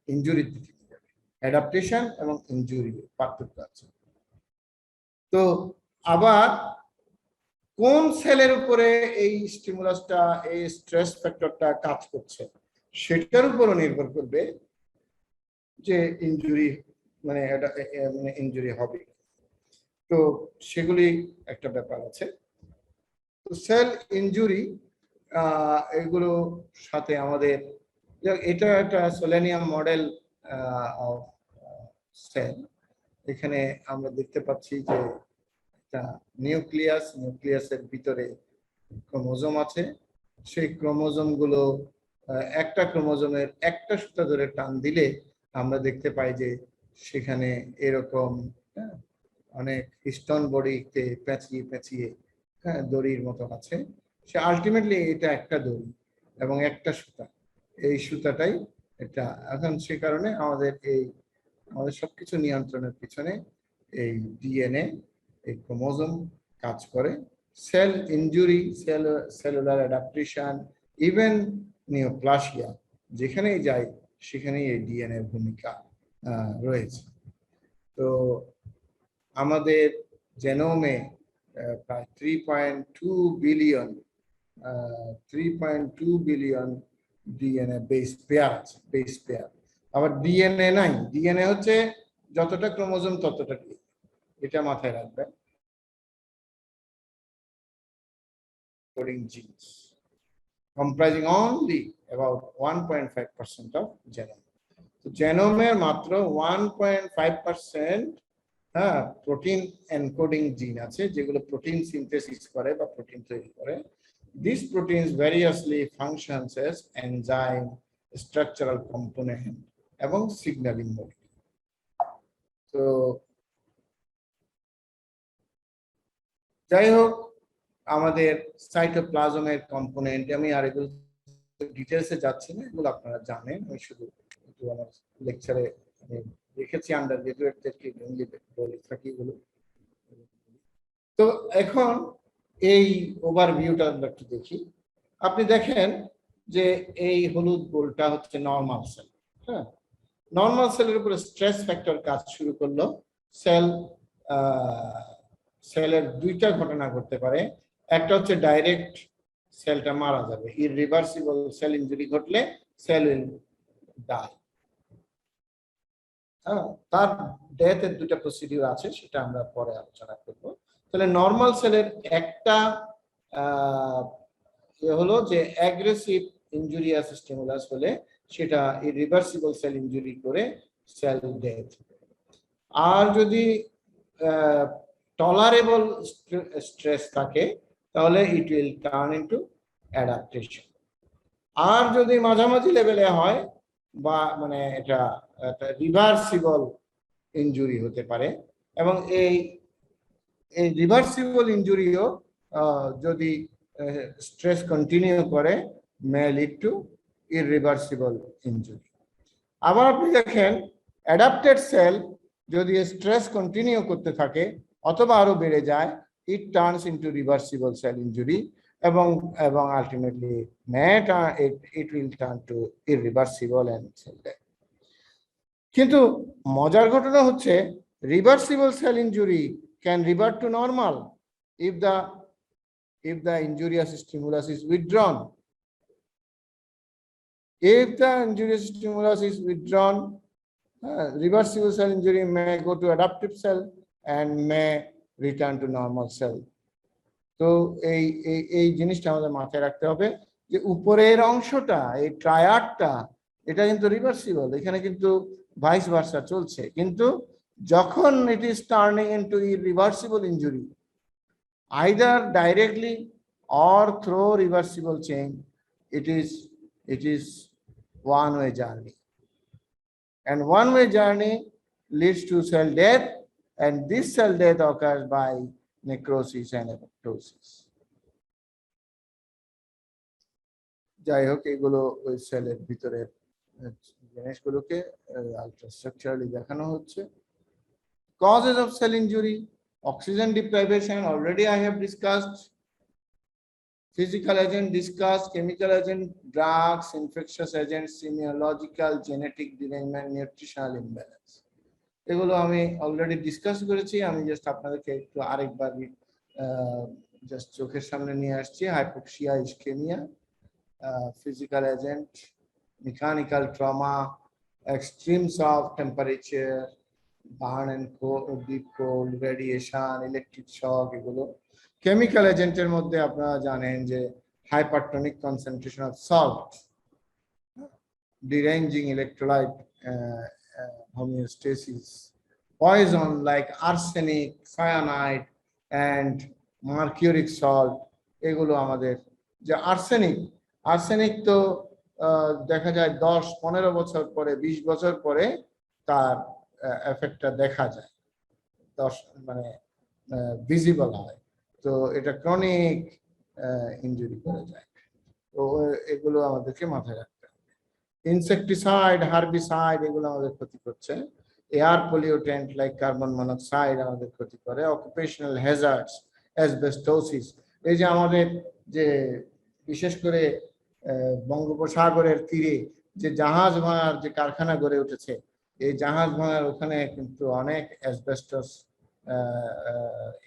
ইনজুরির দিকে নিয়ে যাবে। অ্যাডাপ্টেশন এবং ইনজুরি পার্থক্য আছে। তো আবার কোন সেলের উপরে এই স্টিমুলাসটা, এই স্ট্রেস ফ্যাক্টরটা কাজ করছে সেটার উপরও নির্ভর করবে যে ইনজুরি মানে ইনজুরি হবে। তো সেগুলি একটা ব্যাপার আছে। তো সেল ইনজুরি এগুলো সাথে আমাদের এটা একটা সেলেনিয়াম মডেল অফ সেল। এখানে আমরা দেখতে পাচ্ছি যে একটা নিউক্লিয়াসের ভিতরে ক্রোমোজোম আছে। সেই ক্রোমোজোম গুলো একটা ক্রোমোজোমের একটা সুতা ধরে টান দিলে আমরা দেখতে পাই যে সেখানে এরকম অনেক হিস্টোন বডিতে পেঁচিয়ে পেঁচিয়ে দড়ির মতো আছে। সে আলটিমেটলি এটা একটা দড়ি এবং একটা সুতা, এই সুতাটাই এটা। এখন সে কারণে আমাদের সবকিছু নিয়ন্ত্রণের পিছনে এই ডিএনএ, এই ক্রোমোজোম কাজ করে। Sell injury, cellular adaptation, even neoplasia যেখানেই যায় সেখানেই এই ডিএনএ ভূমিকা রয়েছে। তো আমাদের জেনোমে প্রায় 3.2 বিলিয়ন ডিএনএ বেস পেয়ার আছে, বেস পেয়ার। আবার ডিএনএ নাই, ডিএনএ হচ্ছে যতটা ক্রোমোজোম ততটা ডিএনএ, এটা মাথায় রাখবেন। Coding genes comprising only about 1.5% of genome. তো জেনোমের মাত্র 1.5% প্রোটিন এনকোডিং জিন আছে, যেগুলো প্রোটিন সিনথেসিস করে বা প্রোটিন তৈরি করে। These proteins variously functions as enzyme, structural component এবং signaling molecule. তো যাই হোক, আমাদের সাইটোপ্লাজমের কম্পোনেন্ট, আমি আর এগুলো ডিটেলসে যাচ্ছি না, এগুলো আপনারা জানেন। আমি শুধু একটু আমার লেকচারে দেখেছি আন্ডার গ্রাজুয়েটদেরকে বলে থাকি এগুলো। তো এখন এই ওভারভিউটা আমরা একটু দেখি। আপনি দেখেন যে এই হলুদ গোলটা হচ্ছে নর্মাল সেল। নর্মাল সেলের উপরে স্ট্রেস ফ্যাক্টর কাজ শুরু করলো। সেলের দুইটা ঘটনা ঘটতে পারে। একটা হচ্ছে ডাইরেক্ট সেলটা মারা যাবে, ইররিভার্সিবল সেল ইনজুরি ঘটলে সেল উইল ডাই। তার ডেথের দুটা প্রসিডিউর আছে, সেটা আমরা পরে আলোচনা করব। তাহলে নর্মাল সেলের একটা হলো যে অ্যাগ্রেসিভ ইনজুরিয়াস স্টিমুলাস হলে সেটা ইররিভার্সিবল সেল ইনজুরি করে সেল ডেথ। আর যদি টলারেবল স্ট্রেস থাকে তাহলে it will turn into adaptation. আর যদি মাঝামাঝি লেভেলে হয় বা মানে এটা রিভার্সিবল ইনজুরি হতে পারে, এবং এই রিভার্সিবল ইনজুরিও যদি স্ট্রেস কন্টিনিউ করে may lead to irreversible injury. আবার আপনি দেখেন অ্যাডাপ্টেড সেল যদি স্ট্রেস কন্টিনিউ করতে থাকে অথবা আরো বেড়ে যায়, it turns into reversible cell injury এবং ultimately it will turn to irreversible end cell death. কিন্তু মজার ঘটনা হচ্ছে reversible cell injury can revert to normal if the injurious stimulus is withdrawn. If the injurious stimulus is withdrawn, reversible cell injury may go to adaptive cell and may return to normal cell. তো এই জিনিসটা আমাদের মাথায় রাখতে হবে যে উপরের অংশটা এই ট্রায়াডটা এটা কিন্তু রিভার্সিবল, এখানে কিন্তু ভাইস ভার্সা চলছে, কিন্তু যখন it is turning into irreversible injury either directly or through reversible change, it is one-way journey, and one-way journey leads to cell death, and this cell death occurs by necrosis and apoptosis. যাই হোক, এগুলো ওই সেলের ভিতরের জিনিসগুলোকে আলট্রাস্ট্রাকচারালি দেখানো হচ্ছে। Causes of cell injury: oxygen deprivation, already I have discussed. Physical agent discussed, chemical agent, drugs, infectious agents, immunological, genetic derangement, nutritional imbalance. এগুলো আমি অলরেডি ডিসকাস করেছি, আমি জাস্ট আপনাদেরকে একটু আরেকবার জাস্ট চোখের সামনে নিয়ে আসছি। Hypoxia, ischaemia, physical agent, mechanical trauma, extremes of temperature, burn and cold, deep cold, radiation, electric shock, এগুলো। কেমিক্যাল এজেন্টের মধ্যে আপনারা জানেন যে hypertonic concentration of salt, deranging electrolyte homeostasis, poison like arsenic, cyanide and mercuric salt, এগুলো আমাদের যে আর্সেনিক তো দেখা যায় 10-15 বছর পরে, 20 বছর পরে তার এফেক্টটা দেখা যায়, মানে ভিজিবল হয়, তো এটা ক্রনিক ইনজুরি করে যায়। তো এগুলো আমাদেরকে মাথায় রাখতে হবে। ইনসেকটিসাইড, হার্বিসাইড, এগুলো আমাদের ক্ষতি করছে। Air pollutant like carbon monoxide আমাদের ক্ষতি করে। অকুপেশনাল হ্যাজার্ডস, অ্যাসবেস্টোসিস, এই যে আমাদের যে বিশেষ করে বঙ্গোপসাগরের তীরে যে জাহাজ ভাঙার যে কারখানা গড়ে উঠেছে, এই জাহাজ ভাঙার ওখানে কিন্তু অনেক অ্যাসবেস্টস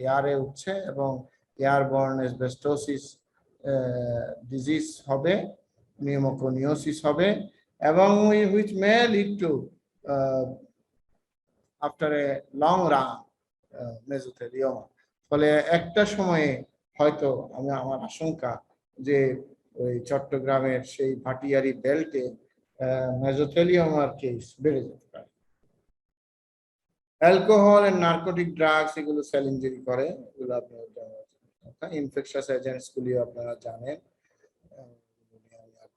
এয়ারে উঠছে এবং এয়ারবর্ন অ্যাসবেস্টোসিস ডিজিজ হবে, নিউমোকোনিওসিস হবে, এবং which may lead to after a long run mesothelioma. ফলে একটা সময়ে হয়তো আমার আশঙ্কা যে ওই চট্টগ্রামের সেই ভাটিয়ারি বেল্টে মেসোথেলিওমার কেস বেড়ে যেতে পারে। অ্যালকোহল এন্ড নার্কোটিক ড্রাগস, এগুলো সেল ইনজুরি করে, এগুলো আপনারা জানেন। ইনফেকশাস এজেন্টস গুলিও আপনারা জানেন,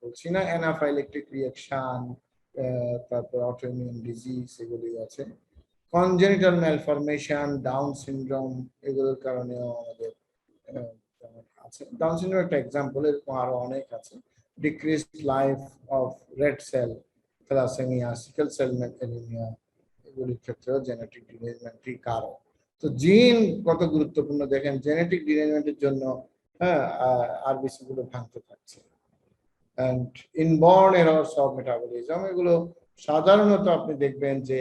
বলছি না। অ্যানাফাইলেকটিক রিঅ্যাকশন, তারপর অটোইমিউন ডিজিজ, এগুলি আছে। কনজেনিটাল ম্যালফরমেশন, ডাউন সিনড্রোম, এগুলোর কারণেও আমাদের আছে। ডাউন সিনড্রোম একটা এক্সাম্পল, এরকম আরো অনেক আছে। Decreased life of red cell, thalassaemia, sickle cell anaemia, এগুলির ক্ষেত্রেও জেনেটিক ডিরেঞ্জমেন্টই কারণ। তো জিন কত গুরুত্বপূর্ণ দেখেন, জেনেটিক ডিরেঞ্জমেন্টের জন্য আরবিসি গুলো ভাঙতে থাকছে। and inborn errors of metabolism, এগুলো সাধারণত আপনি দেখবেন যে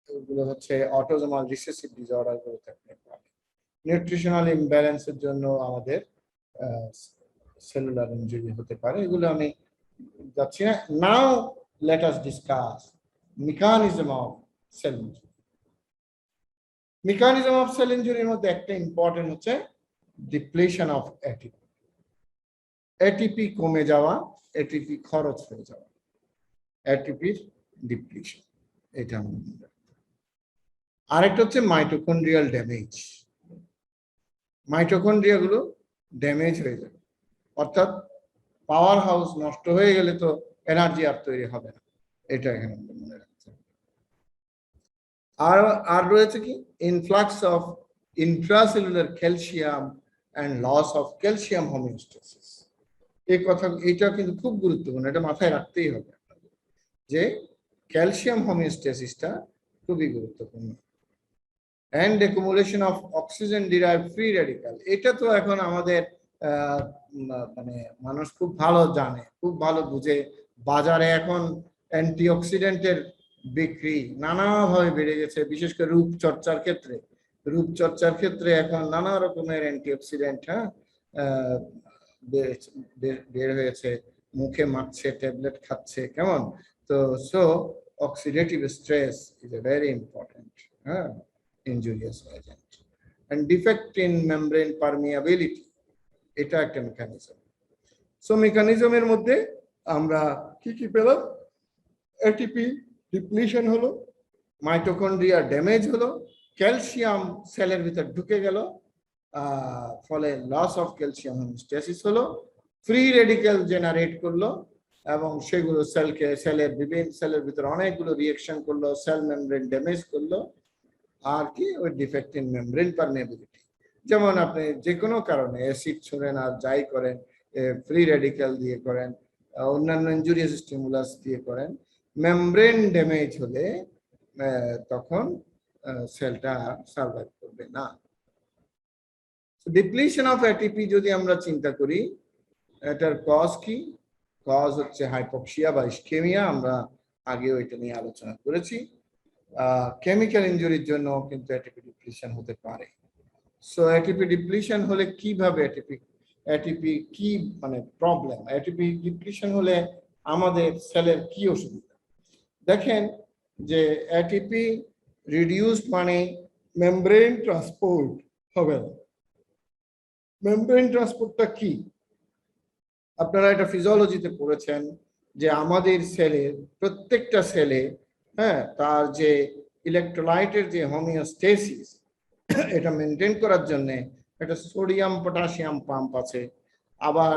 এগুলো হচ্ছে অটোজোমাল রিসেসিভ ডিসঅর্ডার গুলো থাকতে পারে। নিউট্রিশনাল ইমব্যালেন্সের জন্য আমাদের সেলুলার ইনজুরি হতে পারে, এগুলো আমি যাচ্ছি না। Now let us discuss mechanism of cell injury. Mechanism of cell ইনজুরির মধ্যে একটা ইম্পর্টেন্ট হচ্ছে ডিপ্লেশন অফ অ্যাটিপি। এটিপি কমে যাওয়া, এটিপি খরচ হয়ে যাওয়া, এটিপির ডিপ্লিশন, এটা আমরা মনে রাখতে হবে। আরেকটা হচ্ছে মাইটোকন্ড্রিয়াল ড্যামেজ। মাইটোকন্ড্রিয়া গুলো ড্যামেজ হয়ে যাবে, অর্থাৎ পাওয়ার হাউস নষ্ট হয়ে গেলে তো এনার্জি আর তৈরি হবে না, এটা এখানে মনে রাখতে হবে। আর রয়েছে কি influx of intracellular calcium and loss of calcium homeostasis. এই কথা, এটা কিন্তু খুব গুরুত্বপূর্ণ, এটা মাথায় রাখতেই হবে যে ক্যালসিয়াম হোমিওস্টেসিসটা খুবই গুরুত্বপূর্ণ। And accumulation of oxygen derived free radical, এটা তো এখন আমাদের মানে মানুষ খুব ভালো জানে, খুব ভালো বুঝে। বাজারে এখন অ্যান্টিঅক্সিডেন্টের বিক্রি নানাভাবে বেড়ে গেছে, বিশেষ করে রূপচর্চার ক্ষেত্রে। রূপচর্চার ক্ষেত্রে এখন নানা রকমের অ্যান্টিঅক্সিডেন্ট বের হয়েছে, মুখে মাখছে, ট্যাবলেট খাচ্ছে, কেমন তো। So oxidative stress is a very important injurious agent. And defect in membrane permeability, এটা একটা মেকানিজম। সো মেকানিজমের মধ্যে আমরা কি কি পেলাম? এটিপি ডিপ্লিশন হলো, মাইটোকন্ড্রিয়া ড্যামেজ হলো, ক্যালসিয়াম সেলের ভিতর ঢুকে গেল, ফলে লস অফ ক্যালসিয়াম হোমিওস্ট্যাসিস হলো, ফ্রি রেডিক্যাল জেনারেট করলো এবং সেগুলো সেলের বিভিন্ন সেলের ভিতরে অনেকগুলো রিঅ্যাকশন করলো, সেল মেমব্রেন ড্যামেজ করলো। আর কি ওই ডিফেক্ট ইন মেমব্রেন পারমিয়াবিলিটি, যেমন আপনি যে কোনো কারণে অ্যাসিড ছোড়েন আর যাই করেন, ফ্রি রেডিক্যাল দিয়ে করেন, অন্যান্য ইনজুরিয়াস স্টিমুলাস দিয়ে করেন, মেমব্রেন ড্যামেজ হলে তখন সেলটা সার্ভাইভ করবে না। ডিপ্লিশন অফ এটিপি যদি আমরা চিন্তা করি, এটার কজ কি? কজ হচ্ছে হাইপক্সিয়া বা ইসকেমিয়া, আমরা আগেও এটা নিয়ে আলোচনা করেছি। কেমিক্যাল ইনজুরির জন্য কিন্তু এটিপি ডিপ্লিশন হতে পারে। সো এটিপি ডিপ্লিশন হলে কিভাবে এটিপি কি মানে প্রবলেম? এটিপি ডিপ্লিশন হলে আমাদের সেলের কি অসুবিধা? দেখেন যে এটিপি রিডিউসড মানে মেমব্রেন ট্রান্সপোর্ট হবে না। মেমব্রেন ট্রান্সপোর্টটা কি? আপনারা এটা ফিজিওলজিতে পড়েছেন যে আমাদের সেলের প্রত্যেকটা সেলে, হ্যাঁ, তার যে ইলেকট্রোলাইটের যে হোমিওস্টেসিস, এটা মেনটেন করার জন্য একটা সোডিয়াম পটাশিয়াম পাম্প আছে, আবার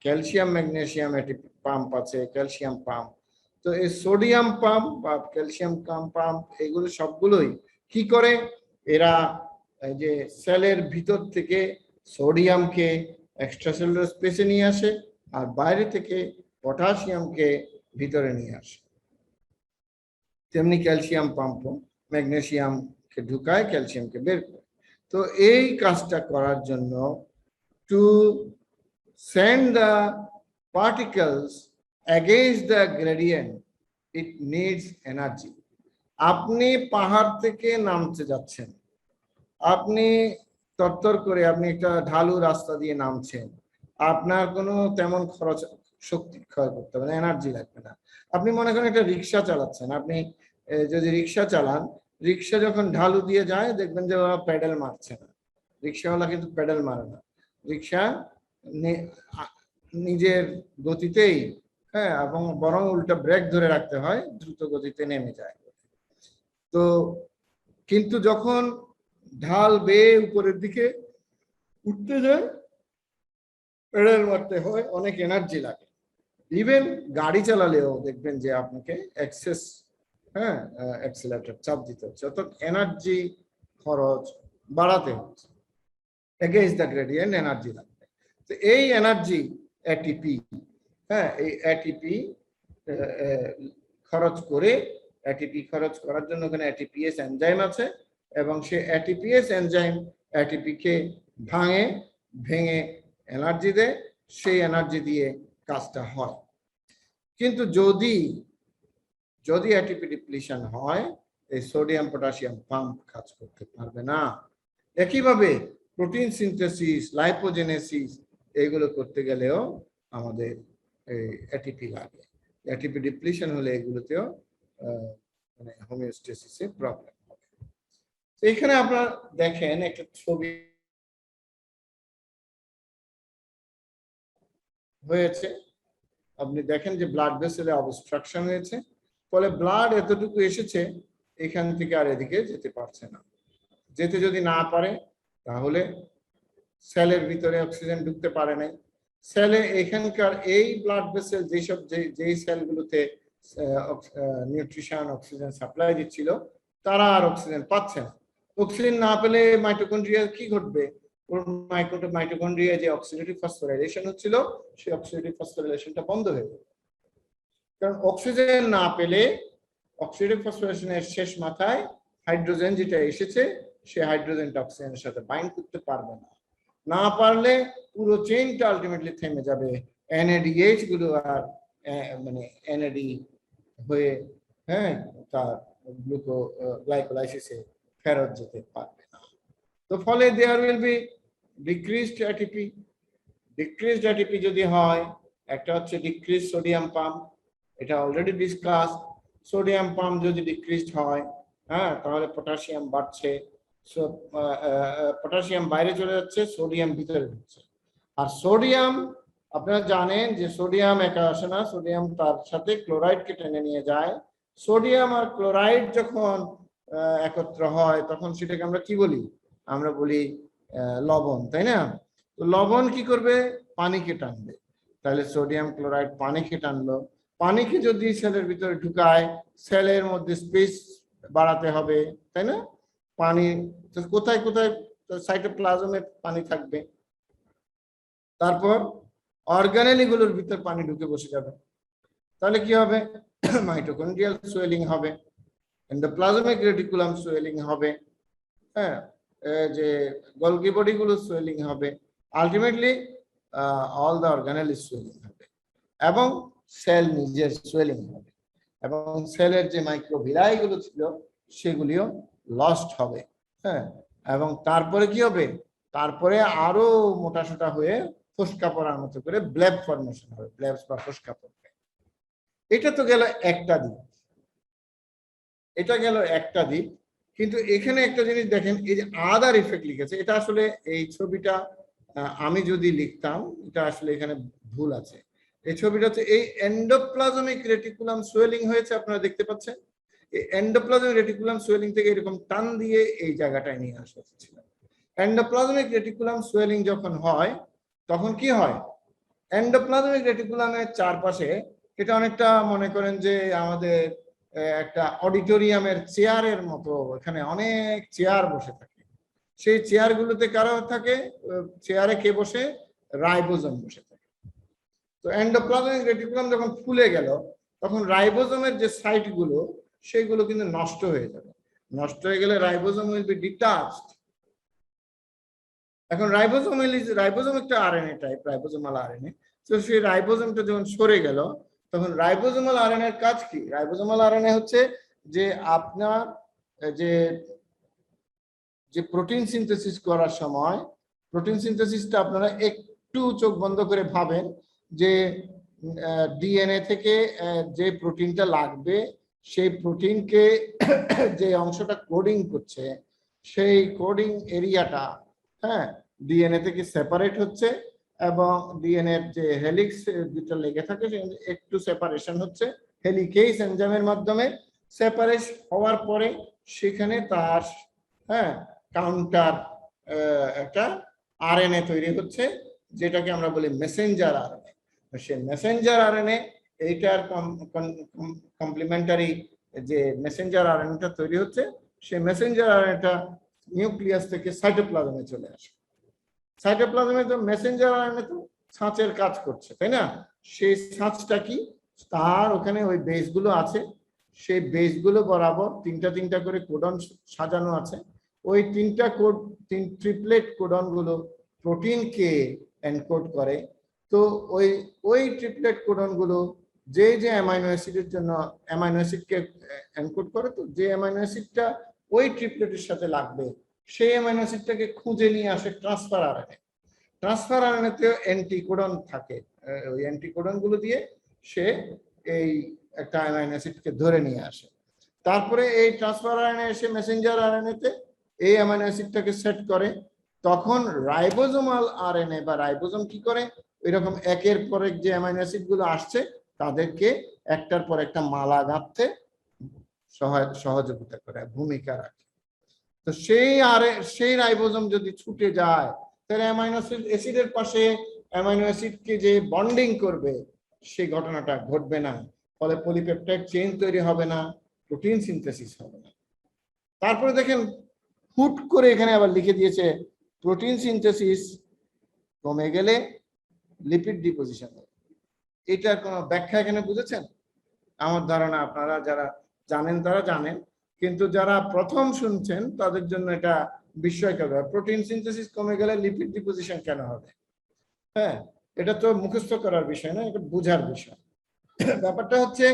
ক্যালসিয়াম ম্যাগনেসিয়াম পাম্প আছে, ক্যালসিয়াম পাম্প। তো এই সোডিয়াম পাম্প বা ক্যালসিয়াম পাম্প এগুলো সবগুলোই কি করে? এরা এই যে সেলের ভিতর থেকে সোডিয়ামকে এক্সট্রাসেলুলার স্পেসে নিয়ে আসে আর বাইরে থেকে পটাশিয়ামকে ভিতরে নিয়ে আসে। তেমনি ক্যালসিয়াম পাম্পও ম্যাগনেসিয়ামকে ঢুকায়, ক্যালসিয়ামকে বের করে। তো এই কাজটা করার জন্য to send the particles against the gradient it needs energy. আপনি পাহাড় থেকে নামতে যাচ্ছেন, আপনি তরতর করে আপনি একটা ঢালু রাস্তা দিয়ে নামছেন, আপনার কোনো তেমন খরচ শক্তি ক্ষয় করতে হবে না, এনার্জি লাগবে না। আপনি মনে করেন একটা রিক্সা চালাচ্ছেন, আপনি যদি রিক্সা চালান, রিক্সা যখন ঢালু দিয়ে যায় দেখবেন যে ওরা প্যাডেল মারছে না, রিক্সাওয়ালা কিন্তু প্যাডেল মারে না, রিক্সা নিজের গতিতেই, হ্যাঁ, এবং বরং উল্টা ব্রেক ধরে রাখতে হয়, দ্রুত গতিতে নেমে যায়। তো কিন্তু যখন ঢাল বেয়ে উপরের দিকে উঠতে যায়, প্যাডেল মারতে হয়, অনেক এনার্জি লাগে। ইভেন গাড়ি চালালেও দেখবেন যে আপনাকে এক্সেস, হ্যাঁ, অ্যাক্সিলারেটর চাপ দিতে হচ্ছে, অর্থাৎ এনার্জি খরচ বাড়াতে হচ্ছে, এগেইনস্ট দ্য গ্রেডিয়েন্ট এনার্জি লাগবে। তো এই এনার্জি এটিপি, হ্যাঁ, এই এটিপি খরচ করে, এটিপি খরচ করার জন্য ওখানে এটিপিএস এনজাইম আছে এবং সে এটিপিএস এনজাইম এটিপিকে ভেঙে এনার্জি দেয়, সেই এনার্জি দিয়ে কাজটা হয়। কিন্তু যদি এটিপি ডিপ্লিশন হয়, এই সোডিয়াম পটাশিয়াম পাম্প কাজ করতে পারবে না। একইভাবে প্রোটিন সিনথেসিস, লাইপোজেনেসিস এগুলো করতে গেলেও আমাদের এটিপি লাগে। এটিপি ডিপ্লিশন হলে এগুলোতেও মানে হোমিওস্টেসিসে প্রবলেম হবে। তো এখানে আপনারা দেখেন একটা ছবি হয়েছে, আপনি দেখেন যে ব্লাড ভেসেলে অবস্ট্রাকশন হয়েছে, ফলে ব্লাড এতটুকু এসেছে, এখান থেকে আর এদিকে যেতে পারছে না। যেতে যদি না পারে তাহলে সেলের ভিতরে অক্সিজেন ঢুকতে পারে নাই, সেলে এখানকার এই ব্লাড ভেসেল যেসব যেই সেলগুলোতে নিউট্রিশন অক্সিজেন সাপ্লাই দিচ্ছিল, তারা আর অক্সিজেন পাচ্ছে না। অক্সিজেন না পেলে মাইটোকন্ড্রিয়া কি ঘটবে? মাইটোকন্ড্রিয়া যে অক্সিডেটিভ ফসফোরাইলেশন হচ্ছিল, সেই অক্সিডেটিভ ফসফোরাইলেশনটা বন্ধ হয়ে যাবে। কারণ অক্সিজেন না পেলে অক্সিডেটিভ ফসফোরাইলেশনের শেষ মাথায় হাইড্রোজেন যেটা এসেছে, সে হাইড্রোজেনটা অক্সিজেনের সাথে বাইন্ড করতে পারবে না। না পারলে পুরো চেইনটা আলটিমেটলি থেমে যাবে, এনএডিএইচ গুলো আর মানে এনএডি হয়ে, হ্যাঁ, তার গ্লাইকোলাইসিসে ফেরত যেতে পারবে না। তো ফলে there will be decreased ATP. Decreased ATP যদি হয়, একটা হচ্ছে ডিক্রিজ সোডিয়াম পাম্প, এটা অলরেডি ডিসকাস। সোডিয়াম পাম্প যদি ডিক্রিজড হয়, হ্যাঁ, তাহলে পটাশিয়াম বাড়ছে, পটাশিয়াম বাইরে চলে যাচ্ছে, সোডিয়াম ভিতরে ঢুকছে। আর সোডিয়াম আপনারা জানেন যে সোডিয়াম একা আসে না, সোডিয়াম তার সাথে ক্লোরাইডকে টেনে নিয়ে যায়। সোডিয়াম আর ক্লোরাইড যখন একত্র হয় তখন সেটাকে আমরা কি বলি? আমরা বলি লবণ, তাই না? তো লবণ কি করবে? পানিকে টানবে। তাহলে সোডিয়াম ক্লোরাইড পানিকে টানলো, পানিকে যদি সেলের ভিতরে ঢুকায় সেলের মধ্যে স্পেস বাড়াতে হবে, তাই না? পানি কোথায় কোথায় সাইটোপ্লাজমে পানি থাকবে, তারপর অর্গানেলি গুলোর ভিতর পানি ঢুকে বসে যাবে, তাহলে কি হবে? মাইটোকন্ড্রিয়াল সোয়েলিং হবে, এন্ডোপ্লাজমিক রেটিকুলাম সোয়েলিং হবে, হ্যাঁ, যে গলগি বডি গুলো সোয়েলিং হবে, ultimately all the organelle swelling হবে এবং সেল নিজের সোয়েলিং হবে এবং সেলের যে মাইক্রোভিলাই গুলো ছিল সেগুলিও লস্ট হবে, হ্যাঁ। এবং তারপরে কি হবে? তারপরে আরো মোটাসোটা হয়ে ফোসকা পড়ার মতো করে ব্লেব ফর্মেশন হবে, ব্লেবস বা ফোসকা পড়বে। এটা তো গেল একটা দিক, এটা গেল একটা দিক। কিন্তু এখানে একটা জিনিস দেখেন, এই যে আদার ইফেক্ট লিখেছে, এটা আসলে এই ছবিটা আমি যদি লিখতাম, এটা আসলে এখানে ভুল আছে। এই ছবিটা হচ্ছে এই এন্ডোপ্লাজমিক রেটিকুলাম সোয়েলিং হয়েছে, আপনারা দেখতে পাচ্ছেন। এই এন্ডোপ্লাজমিক রেটিকুলাম সোয়েলিং থেকে এরকম টান দিয়ে এই জায়গাটায় নিয়ে আসা হচ্ছিল। এন্ডোপ্লাজমিক রেটিকুলাম সোয়েলিং যখন হয় তখন কি হয়? এন্ডোপ্লাজমিক রেটিকুলামের চারপাশে, এটা অনেকটা মনে করেন যে আমাদের একটা অডিটোরিয়ামের চেয়ারের মতো, এখানে অনেক চেয়ার বসে থাকে। সেই চেয়ারগুলোতে কারা থাকে? চেয়ারে কে বসে? রাইবোজোম বসে থাকে। তো এন্ডোপ্লাজমিক রেটিকুলাম যখন ফুলে গেল তখন রাইবোজোমের যে সাইটগুলো সেগুলো কিন্তু নষ্ট হয়ে যাবে। নষ্ট হয়ে গেলে রাইবোজোম উইল বি ডিটাচড। এখন রাইবোজোম একটা আরএনএ টাইপ, রাইবোজোমাল আরএনএ। তো সেই রাইবোজোমটা যখন সরে গেল তখন রাইবোজোমাল আরএনএ এর কাজ কি? রাইবোজোমাল আরএনএ হচ্ছে যে আপনার যে যে প্রোটিন সিনথেসিস করার সময়, প্রোটিন সিনথেসিসটা আপনারা একটু চোখ বন্ধ করে ভাবেন যে ডিএনএ থেকে যে প্রোটিনটা লাগবে সেই প্রোটিনকে যে অংশটা কোডিং করছে সেই কোডিং এরিয়াটা, হ্যাঁ, ডিএনএ থেকে সেপারেট হচ্ছে এবং ডিএনএ যে হেলিক্স যেটা লেগে থাকে একটু সেপারেশন হচ্ছে হেলিকেজ এনজাইমের মাধ্যমে। সেপারেশন হওয়ার পরে সেখানে তার, হ্যাঁ, কাউন্টার একটা আরএনএ তৈরি হচ্ছে যেটাকে আমরা বলি মেসেঞ্জার আরএনএ। সেই মেসেঞ্জার আরএনএ এইটার কমপ্লিমেন্টারি যে মেসেঞ্জার আরএনএটা তৈরি হচ্ছে, সেই মেসেঞ্জার আরএনএটা নিউক্লিয়াস থেকে সাইটোপ্লাজমে চলে আসে। সাইটোপ্লাজমে তো মেসেঞ্জার আরএনএ তো ছাঁচের কাজ করছে, তাই না? সেই ছাঁচটা কি? তার ওখানে ওই বেসগুলো আছে, সেই বেসগুলো বরাবর তিনটা তিনটা করে কোডন সাজানো আছে। ওই তিনটা কোড, ট্রিপলেট কোডন গুলো প্রোটিনকে এনকোড করে। তো ওই ওই ট্রিপলেট কোডন গুলো যে যে অ্যামাইনো অ্যাসিডের জন্য অ্যামাইনো অ্যাসিডকে এনকোড করে, তো যে অ্যামাইনো অ্যাসিডটা ওই ট্রিপলেটের সাথে লাগবে সেই অ্যামাইনো অ্যাসিডটাকে খুঁজে নিয়ে আসে ট্রান্সফার আরএনএ। ট্রান্সফার আরএনএতে অ্যান্টিকোডন থাকে, ওই অ্যান্টিকোডন গুলো দিয়ে সে এই একটা অ্যামাইনো অ্যাসিডকে ধরে নিয়ে আসে। তারপরে এই ট্রান্সফার আরএনএ এসে মেসেঞ্জার আরএনএতে এই অ্যামাইনো অ্যাসিডটাকে সেট করে। তখন রাইবোজোমাল আরএনএ বা রাইবোজোম কি করে? এরকম একের পর এক যে অ্যামাইনো অ্যাসিড গুলো আসছে তাদেরকে একটার পর একটা মালা গাঁথতে সহযোগিতা করে, ভূমিকা রাখে। তো সেই রাইবোজোম যদি ছুটে যায় তাহলে অ্যামাইনো অ্যাসিডের পাশে অ্যামাইনো অ্যাসিডকে যে বন্ডিং করবে সেই ঘটনাটা ঘটবে না, ফলে পলিপেপটাইড চেইন তৈরি হবে না, প্রোটিন সিনথেসিস হবে না। তারপরে দেখেন হুট করে এখানে আবার লিখে দিয়েছে প্রোটিন সিনথেসিস কমে গেলে লিপিড ডিপোজিশন হবে। এটার কোনো ব্যাখ্যা এখানে বুঝেছেন? আমার ধারণা আপনারা যারা জানেন তারা জানেন, কিন্তু যারা প্রথম শুনছেন তাদের জন্য এটা বিস্ময়কর। প্রোটিন সিনথেসিস কমে গেলে লিপিড ডিপোজিশন কেন হবে? হ্যাঁ, এটা তো মুখস্থ করার বিষয় না, এটা বোঝার বিষয়। ব্যাপারটা হচ্ছে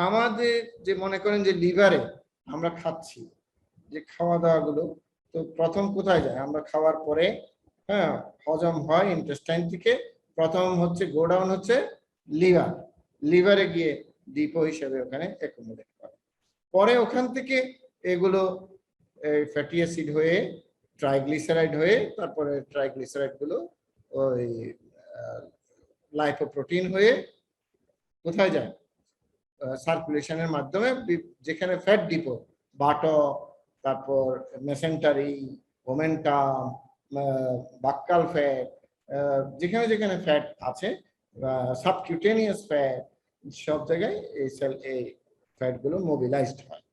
আমাদের যে মনে করেন যে লিভারে আমরা খাচ্ছি যে খাওয়া দাওয়া গুলো, তো প্রথম কোথায় যায়? আমরা খাওয়ার পরে, হ্যাঁ, হজম হয় ইন্টেস্টাইন থেকে, প্রথম হচ্ছে গোডাউন হচ্ছে লিভার, লিভারে গিয়ে ডিপো হিসেবে ওখানে অ্যাকুমুলেট করে। পরে ওখান থেকে এগুলো ফ্যাটি অ্যাসিড হয়ে ট্রাইগ্লিসারাইড হয়ে তারপরে ট্রাইগ্লিসারাইড গুলো ওই লাইপোপ্রোটিন হয়ে কোথায় যায়, সার্কুলেশনের মাধ্যমে যেখানে ফ্যাট ডিপো, বাটো, তারপর মেসেন্টারি, ওমেন্টাম, বাক্কাল ফ্যাট, যেখানে যেখানে ফ্যাট আছে, সাবকিউটেনিয়াস ফ্যাট, সব জায়গায় এই সেল এই ফ্যাট গুলো মোবিলাইজড হয়।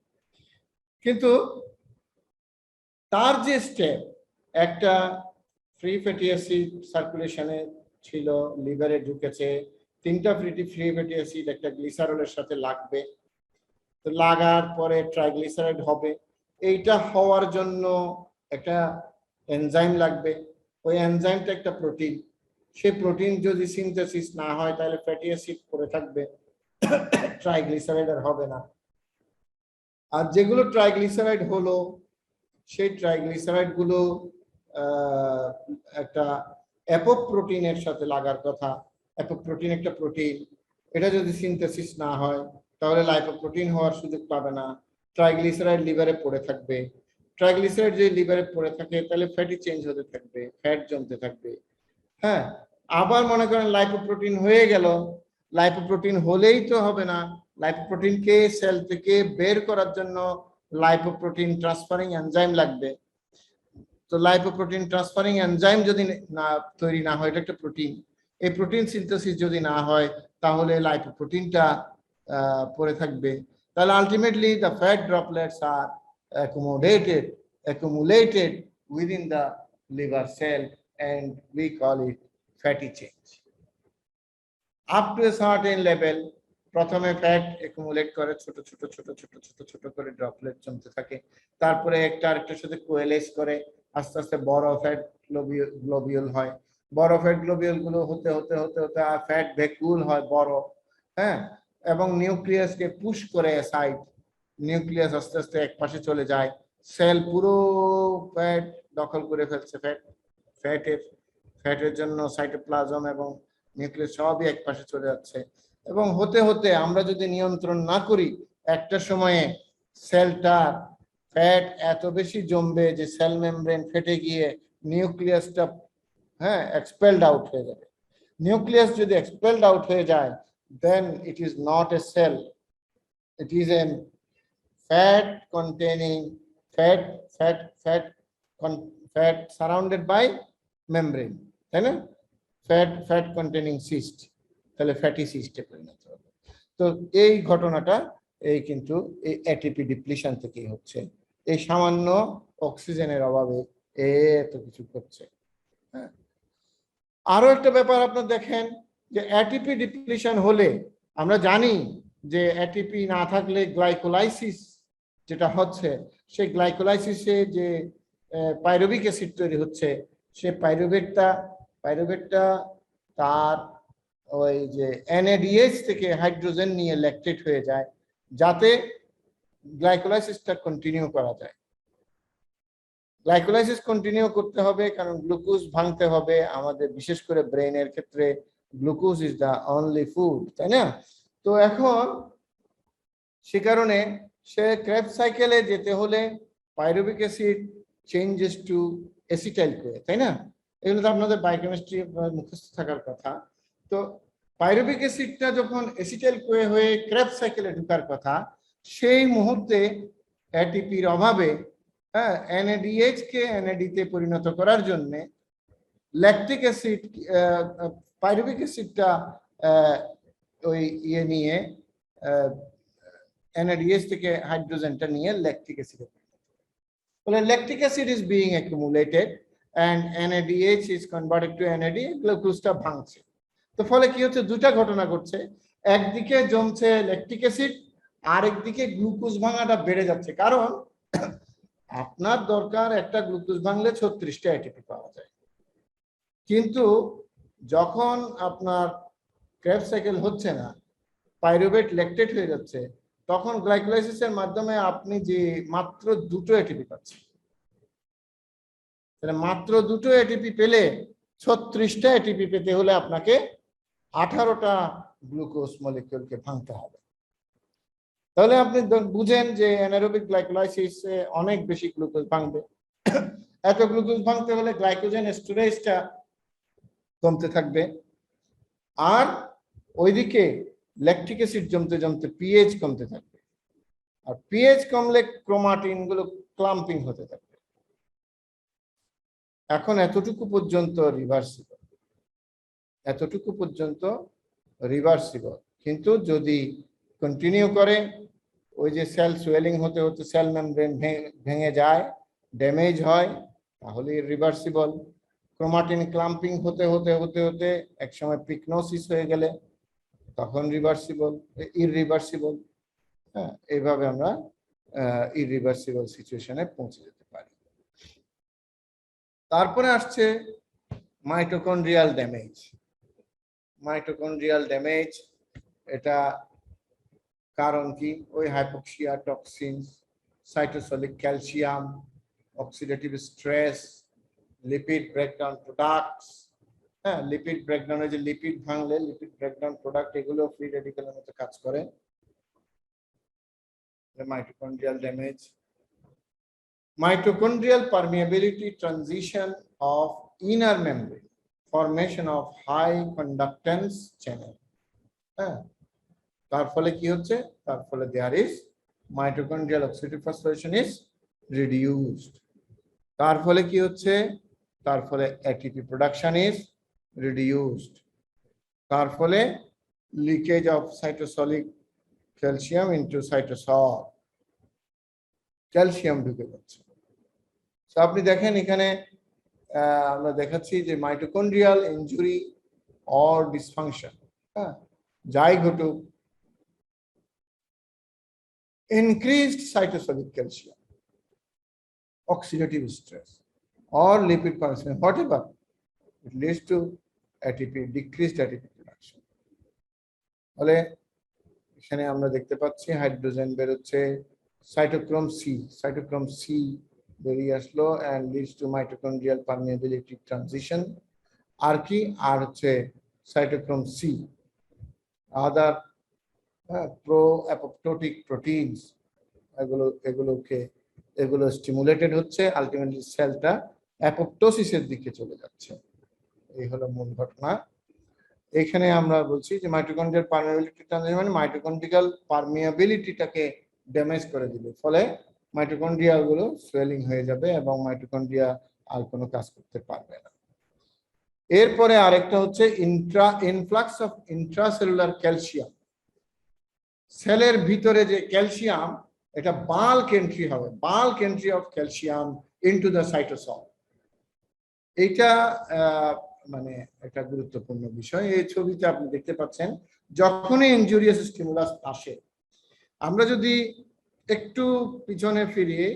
কিন্তু তার যে স্টেপ, একটা ফ্রি ফ্যাটি অ্যাসিড সার্কুলেশনে ছিল, লিভারে ঢুকেছে, 3টা ফ্রি ফ্যাটি অ্যাসিড একটা গ্লিসারলের সাথে লাগবে, তো লাগার পরে ট্রাইগ্লিসারাইড হবে। এইটা হওয়ার জন্য একটা এনজাইম লাগবে, ওই এনজাইমটা একটা প্রোটিন, সেই প্রোটিন যদি সিনথেসিস না হয় তাহলে ফ্যাটি অ্যাসিড পড়ে থাকবে, ট্রাইগ্লিসারাইড আর হবে না। আর যেগুলো ট্রাইগ্লিসারাইড হলো সেই ট্রাইগ্লিসারাইড গুলো একটা অ্যাপোপ্রোটিনের সাথে লাগার কথা। অ্যাপোপ্রোটিন একটা প্রোটিন, এটা যদি সিনথেসিস না হয় তাহলে লাইপোপ্রোটিন হওয়ার সুযোগ পাবে না, ট্রাইগ্লিসারাইড লিভারে পড়ে থাকবে। ট্রাইগ্লিসারাইড যদি লিভারে পড়ে থাকে তাহলে ফ্যাটি চেঞ্জ হতে থাকবে, ফ্যাট জমতে থাকবে। হ্যাঁ, আবার মনে করেন লাইপোপ্রোটিন হয়ে গেল, লাইপোপ্রোটিন হলেই তো হবে না, লাইপোপ্রোটিনকে সেল থেকে বের করার জন্য লাইপোপ্রোটিন ট্রান্সফারিং এনজাইম লাগবে। তো লাইপোপ্রোটিন ট্রান্সফারিং এনজাইম যদি না তৈরি না হয়, এটা একটা প্রোটিন, এই প্রোটিন সিনথেসিস যদি না হয় তাহলে লাইপোপ্রোটিনটা পড়ে থাকবে। তাহলে ultimately the fat droplets are accumulated within the liver cell and we call it fatty change. Up to a certain level, প্রথমে ফ্যাট একুমুলেট করে, ছোট ছোট ছোট ছোট ছোট ছোট করে ড্রপলেট জমতে থাকে, তারপরে একটা আরেকটার সাথে কোয়েলেস করে আস্তে আস্তে বড় ফ্যাট গ্লোবিউল হয়, বড় ফ্যাট গ্লোবিউল গুলো হতে হতে হতে হতে ফ্যাট ভ্যাকুল হয় বড়, হ্যাঁ, এবং নিউক্লিয়াসকে পুশ করে সাইড, নিউক্লিয়াস আস্তে আস্তে এক পাশে চলে যায়, সেল পুরো ফ্যাট দখল করে ফেলছে, ফ্যাটের জন্য সাইটোপ্লাজম এবং নিউক্লিয়াস সবই এক পাশে চলে যাচ্ছে, এবং হতে হতে আমরা যদি নিয়ন্ত্রণ না করি একটা সময়ে সেলটা ফ্যাট এত বেশি জমবে যে সেল মেমব্রেন ফেটে গিয়ে নিউক্লিয়াসটা এক্সপেলড আউট হয়ে যাবে। নিউক্লিয়াস যদি এক্সপেলড আউট হয়ে যায় then it is not a cell, it is a fat containing fat surrounded by membrane, তাই না, fat containing cyst, তাহলে ফ্যাটি সিস্টে পরিণত হবে। তো এই ঘটনাটা এই কিন্তু এই এটিপি ডিপ্লিশন থেকেই হচ্ছে, এই সামান্য অক্সিজেনের অভাবে এত কিছু করছে। হ্যাঁ, আরো একটা ব্যাপার আপনারা দেখেন যে এটিপি ডিপ্লিশন হলে আমরা জানি যে এটিপি না থাকলে গ্লাইকোলাইসিস যেটা হচ্ছে, সেই গ্লাইকোলাইসিসে যে পাইরুভিক অ্যাসিড তৈরি হচ্ছে, সে পাইরুভেটটা তার ওই যে NADH থেকে হাইড্রোজেন নিয়ে ল্যাকটেট হয়ে যায়, যাতে গ্লাইকোলাইসিসটা কন্টিনিউ করা যায়। গ্লাইকোলাইসিস কন্টিনিউ করতে হবে কারণ গ্লুকোজ ভাঙতে হবে, আমাদের বিশেষ করে ব্রেনের ক্ষেত্রে glucose is the only food, তাই না। তো এখন সে কারণে সে ক্রেবস সাইকেলে যেতে হলে pyruvic acid changes to acetyl CoA, তাই না, এগুলো তো আপনাদের বায়োকেমিস্ট্রি মুখস্থ থাকার কথা। তো পাইরুভিক অ্যাসিডটা যখন অ্যাসিটাইল কোয়ে হয়ে ক্রেবস সাইকেলে ঢোকার কথা, সেই মুহূর্তে এটিপির অভাবে NADH কে NAD তে পরিণত করার জন্য ল্যাকটিক অ্যাসিড, পাইরুভিক অ্যাসিডটা ওই ইয়ে নিয়ে NADH থেকে হাইড্রোজেনটা নিয়ে ল্যাকটিক অ্যাসিডে, বলে lactic acid is being accumulated and NADH is converted to NAD, গ্লুকোজটা ভাঙছে। তো ফলে কি হচ্ছে, দুটা ঘটনা ঘটছে, একদিকে জমছে ল্যাকটিক অ্যাসিড, আরেকদিকে গ্লুকোজ ভাঙাটা বেড়ে যাচ্ছে, কারণ আপনার দরকার একটা গ্লুকোজ ভাঙলে 36টা এটিপি পাওয়া যায়, কিন্তু যখন আপনার ক্রেবস সাইকেল হচ্ছে না, পাইরুভেট ল্যাকটেট হয়ে যাচ্ছে, তখন গ্লাইকোলাইসিসের মাধ্যমে আপনি যে মাত্র 2টো এটিপি পাচ্ছেন, তাহলে মাত্র 2টো এটিপি পেলে 36টা এটিপি পেতে হলে আপনাকে 18টা গ্লুকোজ মলিকিউলকে ভাঙতে হবে। তাহলে আপনি বুঝেন যে অ্যানারোবিক গ্লাইকোলাইসিসে অনেক বেশি গ্লুকোজ ভাঙবে। এত গ্লুকোজ ভাঙতে হলে গ্লাইকোজেন স্টোরেজটা কমতে থাকবে, আর ওইদিকে ল্যাকটিক অ্যাসিড জমতে জমতে পিএইচ কমতে থাকবে, আর পিএইচ কমলে ক্রোমাটিন গুলো ক্লাম্পিং হতে থাকবে। এখন এতটুকু পর্যন্ত রিভার্সিবল, এতটুকু পর্যন্ত রিভার্সিবল, কিন্তু যদি কন্টিনিউ করে ওই যে সেল সোয়েলিং হতে হতে সেল মেমব্রেন ভেঙে যায়, ড্যামেজ হয়, তাহলে রিভার্সিবল। ক্রোমাটিন ক্লাম্পিং হতে হতে হতে হতে একসময় পিকনোসিস হয়ে গেলে তখন রিভার্সিবল, ইররিভার্সিবল। হ্যাঁ, এইভাবে আমরা ইররিভার্সিবল সিচুয়েশনে পৌঁছে যেতে পারি। তারপরে আসছে মাইটোকন্ড্রিয়াল ড্যামেজ। মাইটোকন্ড্রিয়াল ড্যামেজ, এটা কারণ কি? ওই hypoxia, toxins, cytosolic calcium, oxidative stress, lipid breakdown products. হ্যাঁ, লিপিড ব্রেকডাউনে যে লিপিড ভাঙলে লিপিড ব্রেকডাউন প্রোডাক্ট, এগুলো ফ্রি রেডিক্যালের মতো কাজ করে। Mitochondrial damage, mitochondrial permeability transition of inner membrane, formation of high conductance channel. হ্যাঁ, তার ফলে কি হচ্ছে? তার ফলে there is mitochondrial oxidative phosphorylation is reduced. তার ফলে কি হচ্ছে? তার ফলে ATP production is reduced. তার ফলে leakage of cytosolic calcium into cytosol, calcium ঢুকে যাচ্ছে। তো আপনি দেখেন এখানে আমরা দেখাচ্ছি যে মাইটোকন্ড্রিয়াল ইনজুরি অর ডিসফাংশন, হ্যাঁ, যাই ঘটুক, increased cytosolic calcium, oxidative stress or lipid consumption, whatever, it leads to ATP, decreased ATP production. ফলে এখানে আমরা দেখতে পাচ্ছি হাইড্রোজেন বেরোচ্ছে, সাইটোক্রোম সি বেরিয়ে আসলো and leads to mitochondrial permeability transition. আর কি? আর হচ্ছে সাইটোক্রোম সি, আদার প্রো অ্যাপোপ্টোটিক প্রোটিনস, এগুলো স্টিমুলেটেড হচ্ছে, আলটিমেটলি সেলটা অ্যাপোপ্টোসিসের দিকে চলে যাচ্ছে। এই হলো মূল ঘটনা। এখানে আমরা বলছি যে মাইটোকন্ড্রিয়াল পারমিয়াবিলিটি ট্রানজিশন মানে মাইটোকন্ড্রিয়াল পারমিয়াবিলিটিটাকে ড্যামেজ করে দিবে, ফলে মাইটোকন্ড্রিয়া গুলো সোয়েলিং হয়ে যাবে এবং মাইটোকন্ড্রিয়া আর কোনো কাজ করতে পারবে না। এরপরে আরেকটা হচ্ছে ইনফ্লাক্স অফ ইন্ট্রাসেলুলার ক্যালসিয়াম। সেলের ভিতরে যে ক্যালসিয়াম, এটা বাল্ক এন্ট্রি হবে, bulk entry of calcium into the cytosol. এইটা মানে একটা গুরুত্বপূর্ণ বিষয়। এই ছবিতে আপনি দেখতে পাচ্ছেন যখনই ইনজুরিয়াস স্টিমুলাস আসে, আমরা যদি একটু পিছনে ফিরিয়ে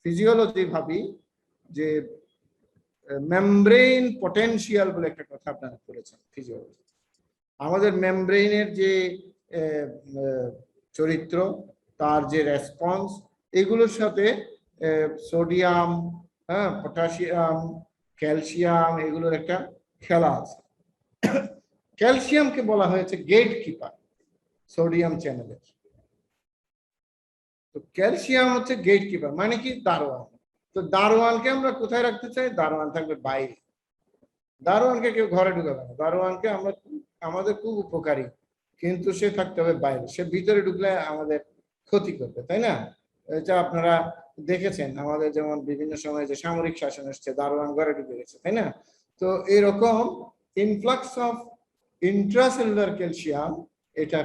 ফিজিওলজি ভাবি, যে মেমব্রেন পটেনশিয়াল বলে একটা কথা আপনারা পড়েছেন ফিজিওলজি। আমাদের মেমব্রেনের যে চরিত্র, তার যে রেসপন্স, এগুলোর সাথে সোডিয়াম, হ্যাঁ, পটাশিয়াম, ক্যালসিয়াম, এগুলোর একটা খেলা আছে। ক্যালসিয়ামকে বলা হয়েছে গেট কিপার সোডিয়াম চ্যানেলের। তো ক্যালসিয়াম হচ্ছে গেট কিপার, মানে কি? দারোয়ান। তো দারোয়ানকে আমরা কোথায় রাখতে চাই? দারোয়ান থাকবে বাইরে, দারোয়ানকে কেউ ঘরে ঢুকাবে না। দারোয়ানকে আমরা, আমাদের খুব উপকারী, কিন্তু সে থাকতে হবে বাইরে। সে ভিতরে ঢুকলে আমাদের ক্ষতি করবে, তাই না? এটা আপনারা দেখেছেন, আমাদের যেমন বিভিন্ন সময় যে সামরিক শাসন এসছে, দারোয়ান ঘরে ঢুকে গেছে, তাই না? তো এরকম ইনফ্লাক্স অফ ইন্ট্রাসেলুলার ক্যালসিয়াম, এটা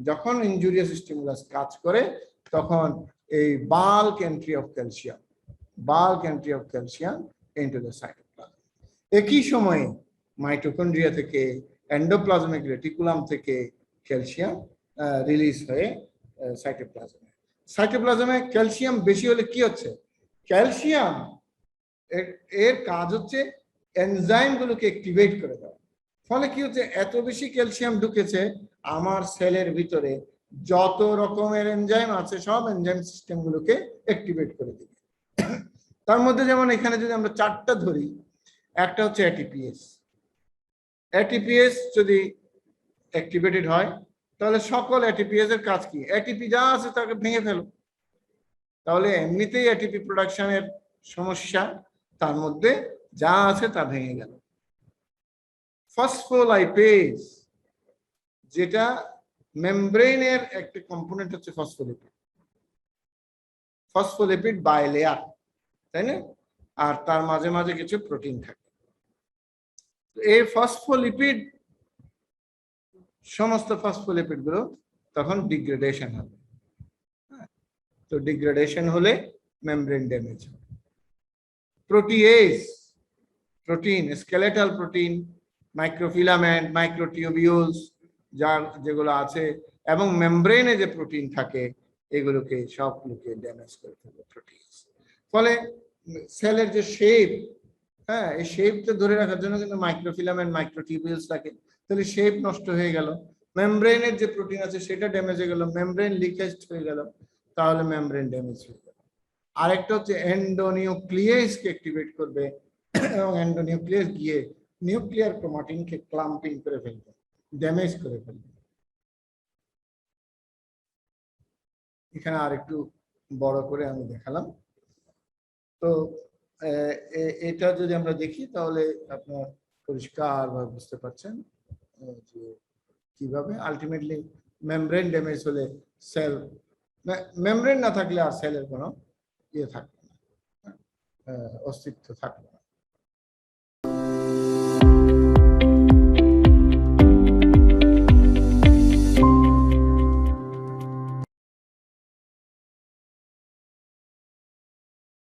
যখন ইনজুরিয়াস স্টিমুলাস কাজ করে, তখন এই bulk entry of calcium into the cytoplasm. একই সময়ে মাইটোকন্ড্রিয়া থেকে, এন্ডোপ্লাজমিক রেটিকুলাম থেকে ক্যালসিয়াম রিলিজ হয়ে সাইটোপ্লাজমে ক্যালসিয়াম বেশি হলে কি হচ্ছে? ক্যালসিয়াম এর কাজ হচ্ছে এনজাইম গুলোকে অ্যাক্টিভেট করে দেওয়া। ফলে কি হচ্ছে? এত বেশি ক্যালসিয়াম ঢুকেছে, আমার সেলের ভিতরে যত রকমের এনজাইম আছে সব এনজাইম সিস্টেম গুলোকে অ্যাক্টিভেট করে দিবে। তার মধ্যে যেমন এখানে যদি আমরা চারটা ধরি, একটা হচ্ছে এটিপিএস। এটিপিএস যদি অ্যাক্টিভেটেড হয়, তাহলে সকল এটিপিএস এর কাজ কি? এটিপি যা আছে তাকে ভেঙে ফেলো, তাহলে এমনিতেই এটিপি প্রোডাকশনের সমস্যা, তার মধ্যে যা আছে তা ভেঙে গেল। ফসফোলাইপেজ, যেটা মেমব্রেনের একটা কম্পোনেন্ট হচ্ছে ফসফোলিপিড। ফসফোলিপিড বাইলেয়ার, তাই না? আর তার মাঝে মাঝে কিছু প্রোটিন থাকে। এই ফসফোলিপিড, সমস্ত ফসফোলিপিড গুলো তখন ডিগ্রেডেশন হবে। তো ডিগ্রেডেশন হলে মেমব্রেন ড্যামেজ হবে। Protease, protein, skeletal protein, microfilament, microtubules যার যেগুলো আছে, এবং মেমব্রেনে যে প্রোটিন থাকে এগুলোকে সবগুলোকে ড্যামেজ করে ফেলে প্রোটিয়েজ। ফলে সেলের যে শেপ, হ্যাঁ, এই শেপটা ধরে রাখার জন্য কিন্তু মাইক্রোফিলামেন্ট, মাইক্রোটিউবিউলস থাকে। তাহলে শেপ নষ্ট হয়ে গেল, মেমব্রেনের যে প্রোটিন আছে সেটা ড্যামেজ হয়ে গেল, মেমব্রেন লিকেজ হয়ে গেল, তাহলে মেমব্রেন ড্যামেজ হয়ে গেল। আরেকটা হচ্ছে এন্ডোনিউক্লিয়েসকে অ্যাক্টিভেট করবে, এবং এন্ডোনিউক্লিয়াস গিয়ে নিউক্লিয়ার ক্রোমাটিনকে ক্লাম্পিং করে ফেলবে, ড্যামেজ করে ফেলবে। এখানে আরেকটু বড় করে আমি দেখালাম। তো এটা যদি আমরা দেখি তাহলে আপনার পরিষ্কার ভাবে বুঝতে পারছেন যে কিভাবে আলটিমেটলি মেমব্রেন ড্যামেজ হলে সেল, মেমব্রেন না থাকলে আর সেলের কোনো ইয়ে থাকবে না, অস্তিত্ব থাকবে না।